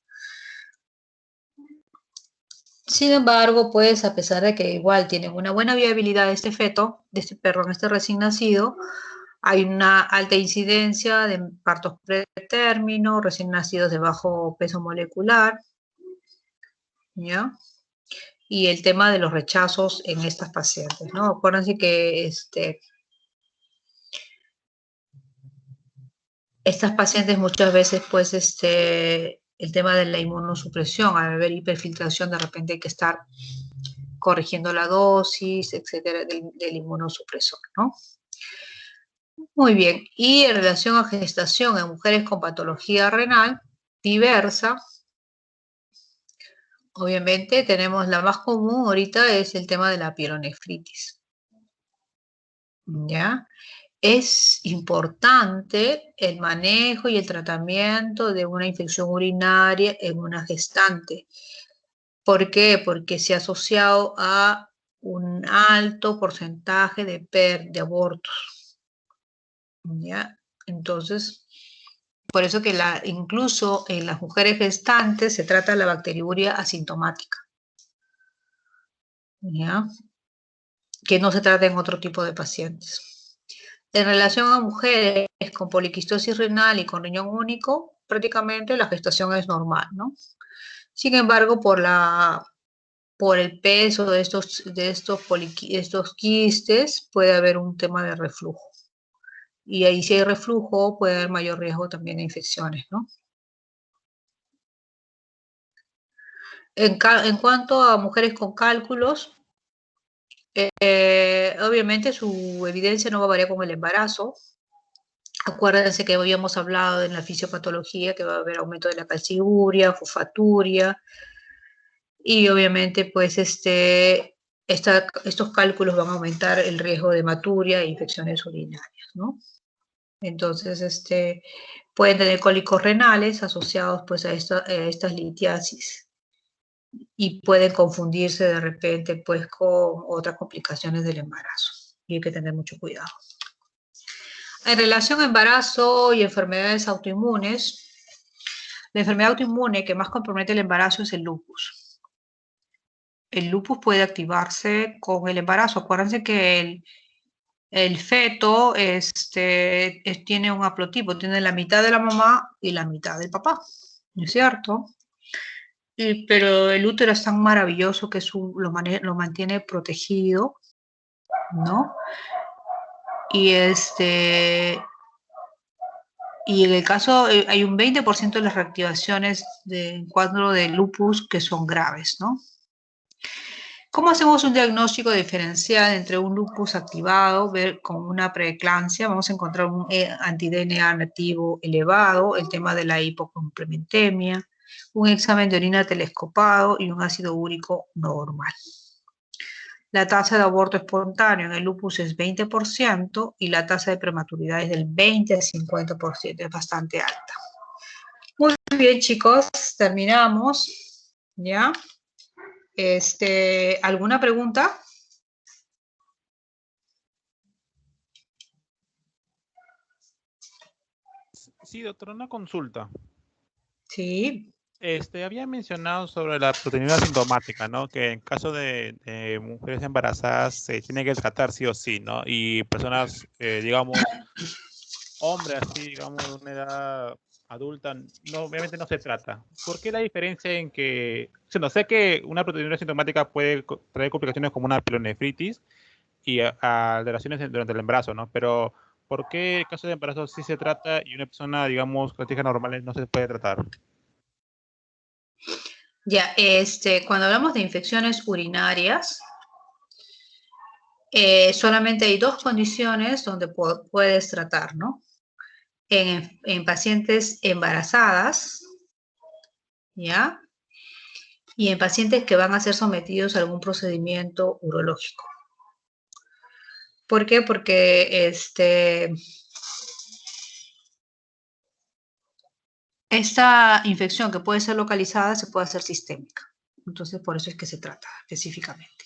Sin embargo, pues a pesar de que igual tienen una buena viabilidad de este feto, este recién nacido, hay una alta incidencia de partos pretérmino, recién nacidos de bajo peso molecular, ¿ya? Y el tema de los rechazos en estas pacientes, ¿no? Acuérdense que estas pacientes muchas veces, pues, el tema de la inmunosupresión, al haber hiperfiltración, de repente hay que estar corrigiendo la dosis, etcétera, del inmunosupresor, ¿no? Muy bien, y en relación a gestación en mujeres con patología renal diversa, obviamente tenemos la más común ahorita es el tema de la pielonefritis, ¿ya? Es importante el manejo y el tratamiento de una infección urinaria en una gestante. ¿Por qué? Porque se ha asociado a un alto porcentaje de abortos, ¿ya? Entonces, por eso que incluso en las mujeres gestantes se trata la bacteriuria asintomática, ¿ya? que no se trata en otro tipo de pacientes. En relación a mujeres con poliquistosis renal y con riñón único, prácticamente la gestación es normal, ¿no? Sin embargo, por el peso de estos quistes, puede haber un tema de reflujo. Y ahí si hay reflujo, puede haber mayor riesgo también de infecciones, ¿no? En cuanto a mujeres con cálculos, obviamente su evidencia no va a variar con el embarazo. Acuérdense que habíamos hablado en la fisiopatología que va a haber aumento de la calciuria, fosfaturia, y obviamente pues estos cálculos van a aumentar el riesgo de hematuria e infecciones urinarias, ¿no? Entonces, pueden tener cólicos renales asociados pues a estas litiasis y pueden confundirse de repente pues con otras complicaciones del embarazo y hay que tener mucho cuidado. En relación a embarazo y enfermedades autoinmunes, la enfermedad autoinmune que más compromete el embarazo es el lupus. El lupus puede activarse con el embarazo. Acuérdense que el feto tiene un haplotipo, tiene la mitad de la mamá y la mitad del papá, ¿no es cierto? Pero el útero es tan maravilloso que lo mantiene protegido, ¿no? Y en el caso, hay un 20% de las reactivaciones de cuadro de lupus que son graves, ¿no? ¿Cómo hacemos un diagnóstico diferencial entre un lupus activado con una preeclampsia? Vamos a encontrar un anti-DNA nativo elevado, el tema de la hipocomplementemia, un examen de orina telescopado y un ácido úrico normal. La tasa de aborto espontáneo en el lupus es 20% y la tasa de prematuridad es del 20 al 50%, es bastante alta. Muy bien, chicos, terminamos, ¿ya? ¿Alguna pregunta? Sí, doctor, una consulta. Sí. Había mencionado sobre la proteína asintomática, ¿no? Que en caso de mujeres embarazadas se tiene que tratar sí o sí, ¿no? Y personas, digamos, hombres así, digamos, de una edad adulta, no, obviamente no se trata. ¿Por qué la diferencia en que, o sea, no sé que una proteína asintomática puede traer complicaciones como una pielonefritis y alteraciones durante el embarazo, ¿no? Pero ¿por qué el caso de embarazo sí se trata y una persona, digamos, con características normales no se puede tratar? Ya, cuando hablamos de infecciones urinarias, solamente hay dos condiciones donde puedes tratar, ¿no? En pacientes embarazadas, ¿ya? Y en pacientes que van a ser sometidos a algún procedimiento urológico. ¿Por qué? Porque esta infección que puede ser localizada se puede hacer sistémica. Entonces, por eso es que se trata específicamente.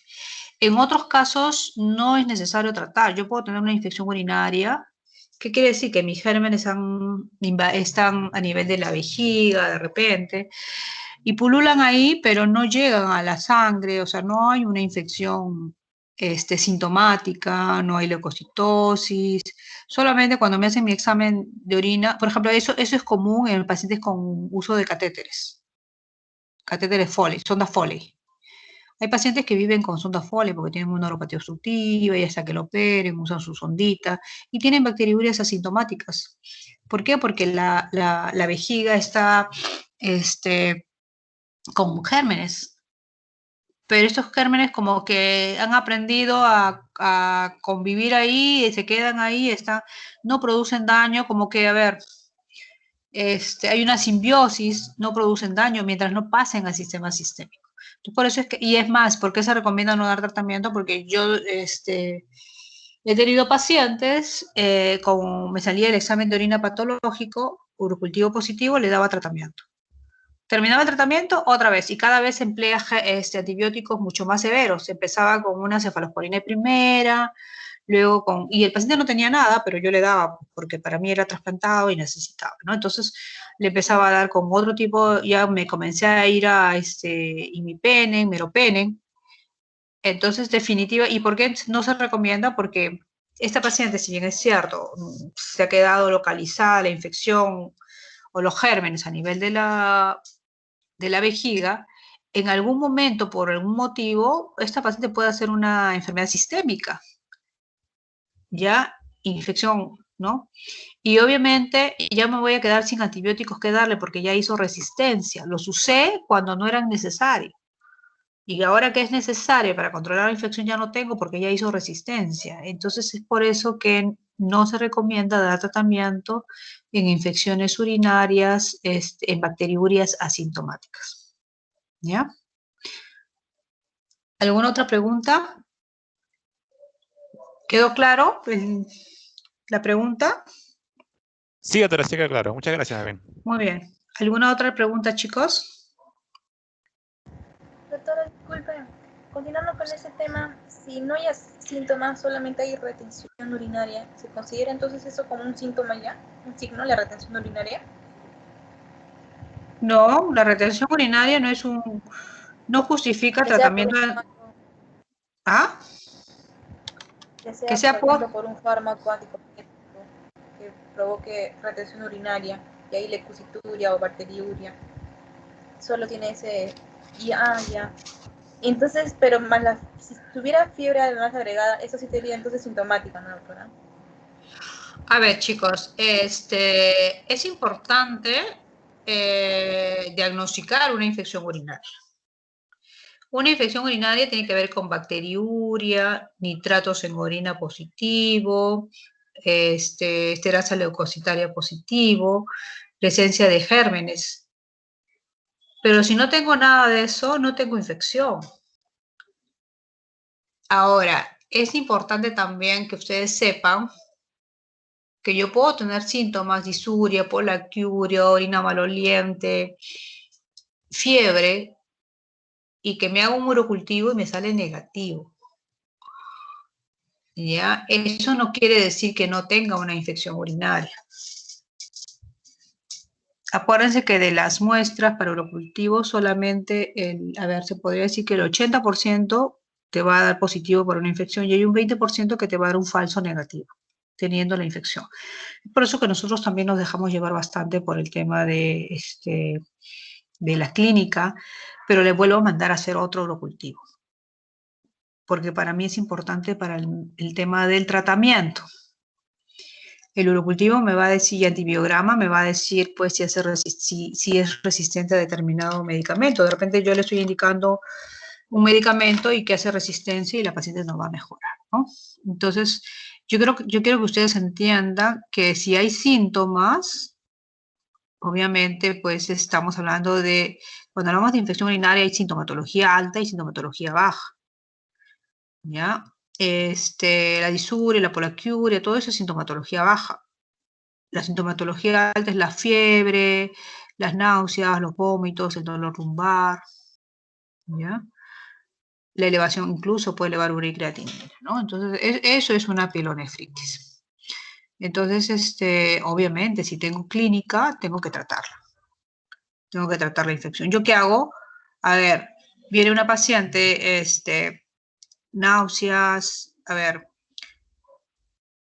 En otros casos, no es necesario tratar. Yo puedo tener una infección urinaria. ¿Qué quiere decir? Que mis gérmenes están a nivel de la vejiga de repente y pululan ahí, pero no llegan a la sangre, o sea, no hay una infección sintomática, no hay leucocitosis. Solamente cuando me hacen mi examen de orina, por ejemplo, eso es común en pacientes con uso de catéteres Foley, sondas Foley. Hay pacientes que viven con sonda Foley porque tienen una neuropatía obstructiva y hasta que lo operen, usan su sondita y tienen bacteriurias asintomáticas. ¿Por qué? Porque la vejiga está con gérmenes, pero estos gérmenes como que han aprendido a convivir ahí, se quedan ahí, no producen daño, como que, a ver, hay una simbiosis, no producen daño mientras no pasen al sistema sistémico. Entonces, por eso es que, y es más, ¿por qué se recomienda no dar tratamiento? Porque yo he tenido pacientes, me salía el examen de orina patológico, urocultivo positivo, le daba tratamiento. Terminaba el tratamiento otra vez y cada vez se emplea antibióticos mucho más severos. Empezaba con una cefalosporina primera, luego y el paciente no tenía nada, pero yo le daba porque para mí era trasplantado y necesitaba, ¿no? Entonces le empezaba a dar con otro tipo, ya me comencé a ir a imipenem, meropenem, Entonces, definitiva, ¿y por qué no se recomienda? Porque esta paciente, si bien es cierto, se ha quedado localizada la infección o los gérmenes a nivel de la vejiga, en algún momento, por algún motivo, esta paciente puede hacer una enfermedad sistémica, ya, infección, ¿no? Y obviamente ya me voy a quedar sin antibióticos que darle porque ya hizo resistencia. Los usé cuando no eran necesarios. Y ahora que es necesario para controlar la infección ya no tengo porque ya hizo resistencia. Entonces es por eso que no se recomienda dar tratamiento en infecciones urinarias, en bacteriurias asintomáticas. ¿Ya? ¿Alguna otra pregunta? ¿Quedó claro la pregunta? Sí, doctora, sí queda claro. Muchas gracias, Ben. Muy bien. ¿Alguna otra pregunta, chicos? Doctora, disculpe, continuando con ese tema, si no hay síntomas, solamente hay retención urinaria, ¿se considera entonces eso como un síntoma ya? ¿Un signo, la retención urinaria? No, la retención urinaria no justifica Que sea por tratamiento. un fármaco, ¿Ah? que Que sea, sea por ejemplo, por un fármaco anticonceptivo que provoque retención urinaria, y ahí leucocituria o bacteriuria. Solo tiene ese... ya. Entonces, pero más si tuviera fiebre además agregada, eso sí sería entonces sintomática, ¿no, doctora? A ver, chicos, es importante diagnosticar una infección urinaria. Una infección urinaria tiene que ver con bacteriuria, nitratos en orina positivo, esterasa leucocitaria positivo, presencia de gérmenes. Pero si no tengo nada de eso, no tengo infección. Ahora, es importante también que ustedes sepan que yo puedo tener síntomas, disuria, polaquiuria, orina maloliente, fiebre, y que me hago un urocultivo y me sale negativo. ¿Ya? Eso no quiere decir que no tenga una infección urinaria. Acuérdense que de las muestras para urocultivo solamente, se podría decir que el 80% te va a dar positivo por una infección y hay un 20% que te va a dar un falso negativo, teniendo la infección. Por eso que nosotros también nos dejamos llevar bastante por el tema de la clínica, pero le vuelvo a mandar a hacer otro urocultivo, porque para mí es importante para el tema del tratamiento. El urocultivo me va a decir, y antibiograma me va a decir, pues, si es resistente a determinado medicamento. De repente yo le estoy indicando un medicamento y que hace resistencia y la paciente no va a mejorar, ¿no? Entonces, yo quiero que ustedes entiendan que si hay síntomas, obviamente, pues estamos hablando cuando hablamos de infección urinaria hay sintomatología alta y sintomatología baja, ¿ya? La disuria, la polaquiuria, todo eso es sintomatología baja. La sintomatología alta es la fiebre, las náuseas, los vómitos, el dolor lumbar, ¿ya? La elevación incluso puede elevar uricreatinina, ¿no? Entonces, eso es una pielonefritis. Entonces, obviamente, si tengo clínica, tengo que tratarla. Tengo que tratar la infección. ¿Yo qué hago? A ver, viene una paciente, náuseas,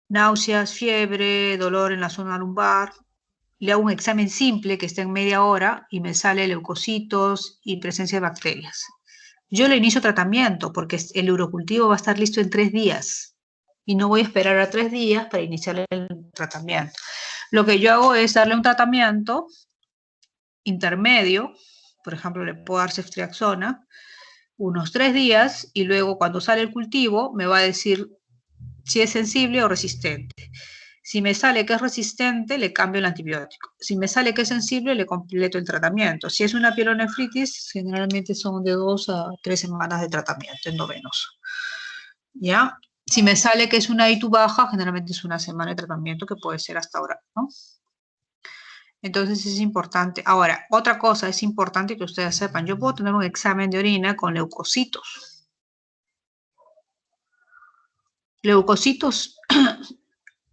náuseas, fiebre, dolor en la zona lumbar. Le hago un examen simple que está en media hora y me sale leucocitos y presencia de bacterias. Yo le inicio tratamiento porque el urocultivo va a estar listo en 3 días y no voy a esperar a 3 días para iniciar el tratamiento. Lo que yo hago es darle un tratamiento intermedio, por ejemplo, le puedo dar ceftriaxona, unos 3 días y luego cuando sale el cultivo me va a decir si es sensible o resistente. Si me sale que es resistente, le cambio el antibiótico. Si me sale que es sensible, le completo el tratamiento. Si es una pielonefritis, generalmente son de 2 a 3 semanas de tratamiento endovenoso. ¿Ya? Si me sale que es una I2 baja, generalmente es una semana de tratamiento que puede ser hasta ahora, ¿no? Entonces es importante. Ahora, otra cosa es importante que ustedes sepan. Yo puedo tener un examen de orina con leucocitos. Leucocitos,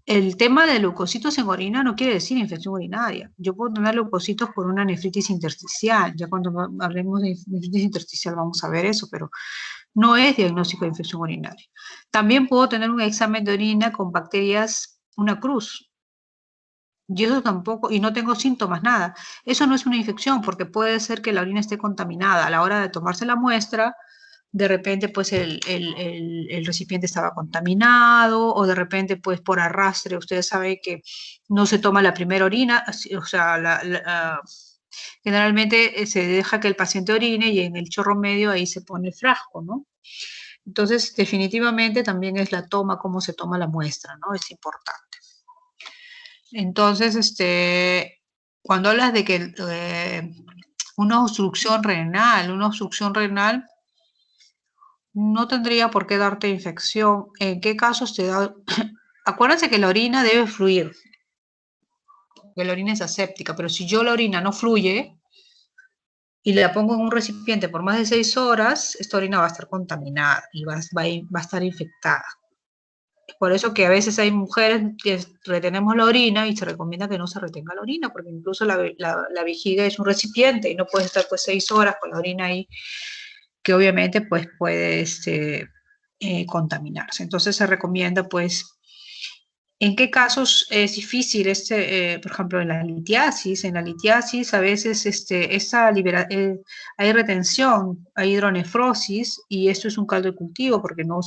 el tema de leucocitos en orina no quiere decir infección urinaria. Yo puedo tener leucocitos por una nefritis intersticial. Ya cuando hablemos de nefritis intersticial vamos a ver eso, pero no es diagnóstico de infección urinaria. También puedo tener un examen de orina con bacterias, una cruz, y eso tampoco, y no tengo síntomas, nada. Eso no es una infección, porque puede ser que la orina esté contaminada. A la hora de tomarse la muestra, de repente pues el recipiente estaba contaminado, o de repente pues por arrastre, ustedes saben que no se toma la primera orina, o sea, generalmente se deja que el paciente orine y en el chorro medio ahí se pone el frasco, ¿no? Entonces, definitivamente también es la toma, cómo se toma la muestra, ¿no? Es importante. Entonces, cuando hablas de que una obstrucción renal no tendría por qué darte infección. ¿En qué casos te da? Acuérdense que la orina debe fluir, que la orina es aséptica, pero si yo la orina no fluye y la pongo en un recipiente por más de 6 horas, esta orina va a estar contaminada y va a estar infectada. Es por eso que a veces hay mujeres que retenemos la orina y se recomienda que no se retenga la orina, porque incluso la vejiga es un recipiente y no puedes estar pues 6 horas con la orina ahí, que obviamente pues puede contaminarse. Entonces se recomienda pues, ¿en qué casos es difícil? Por ejemplo, en la litiasis a veces hay retención, hay hidronefrosis y esto es un caldo de cultivo porque no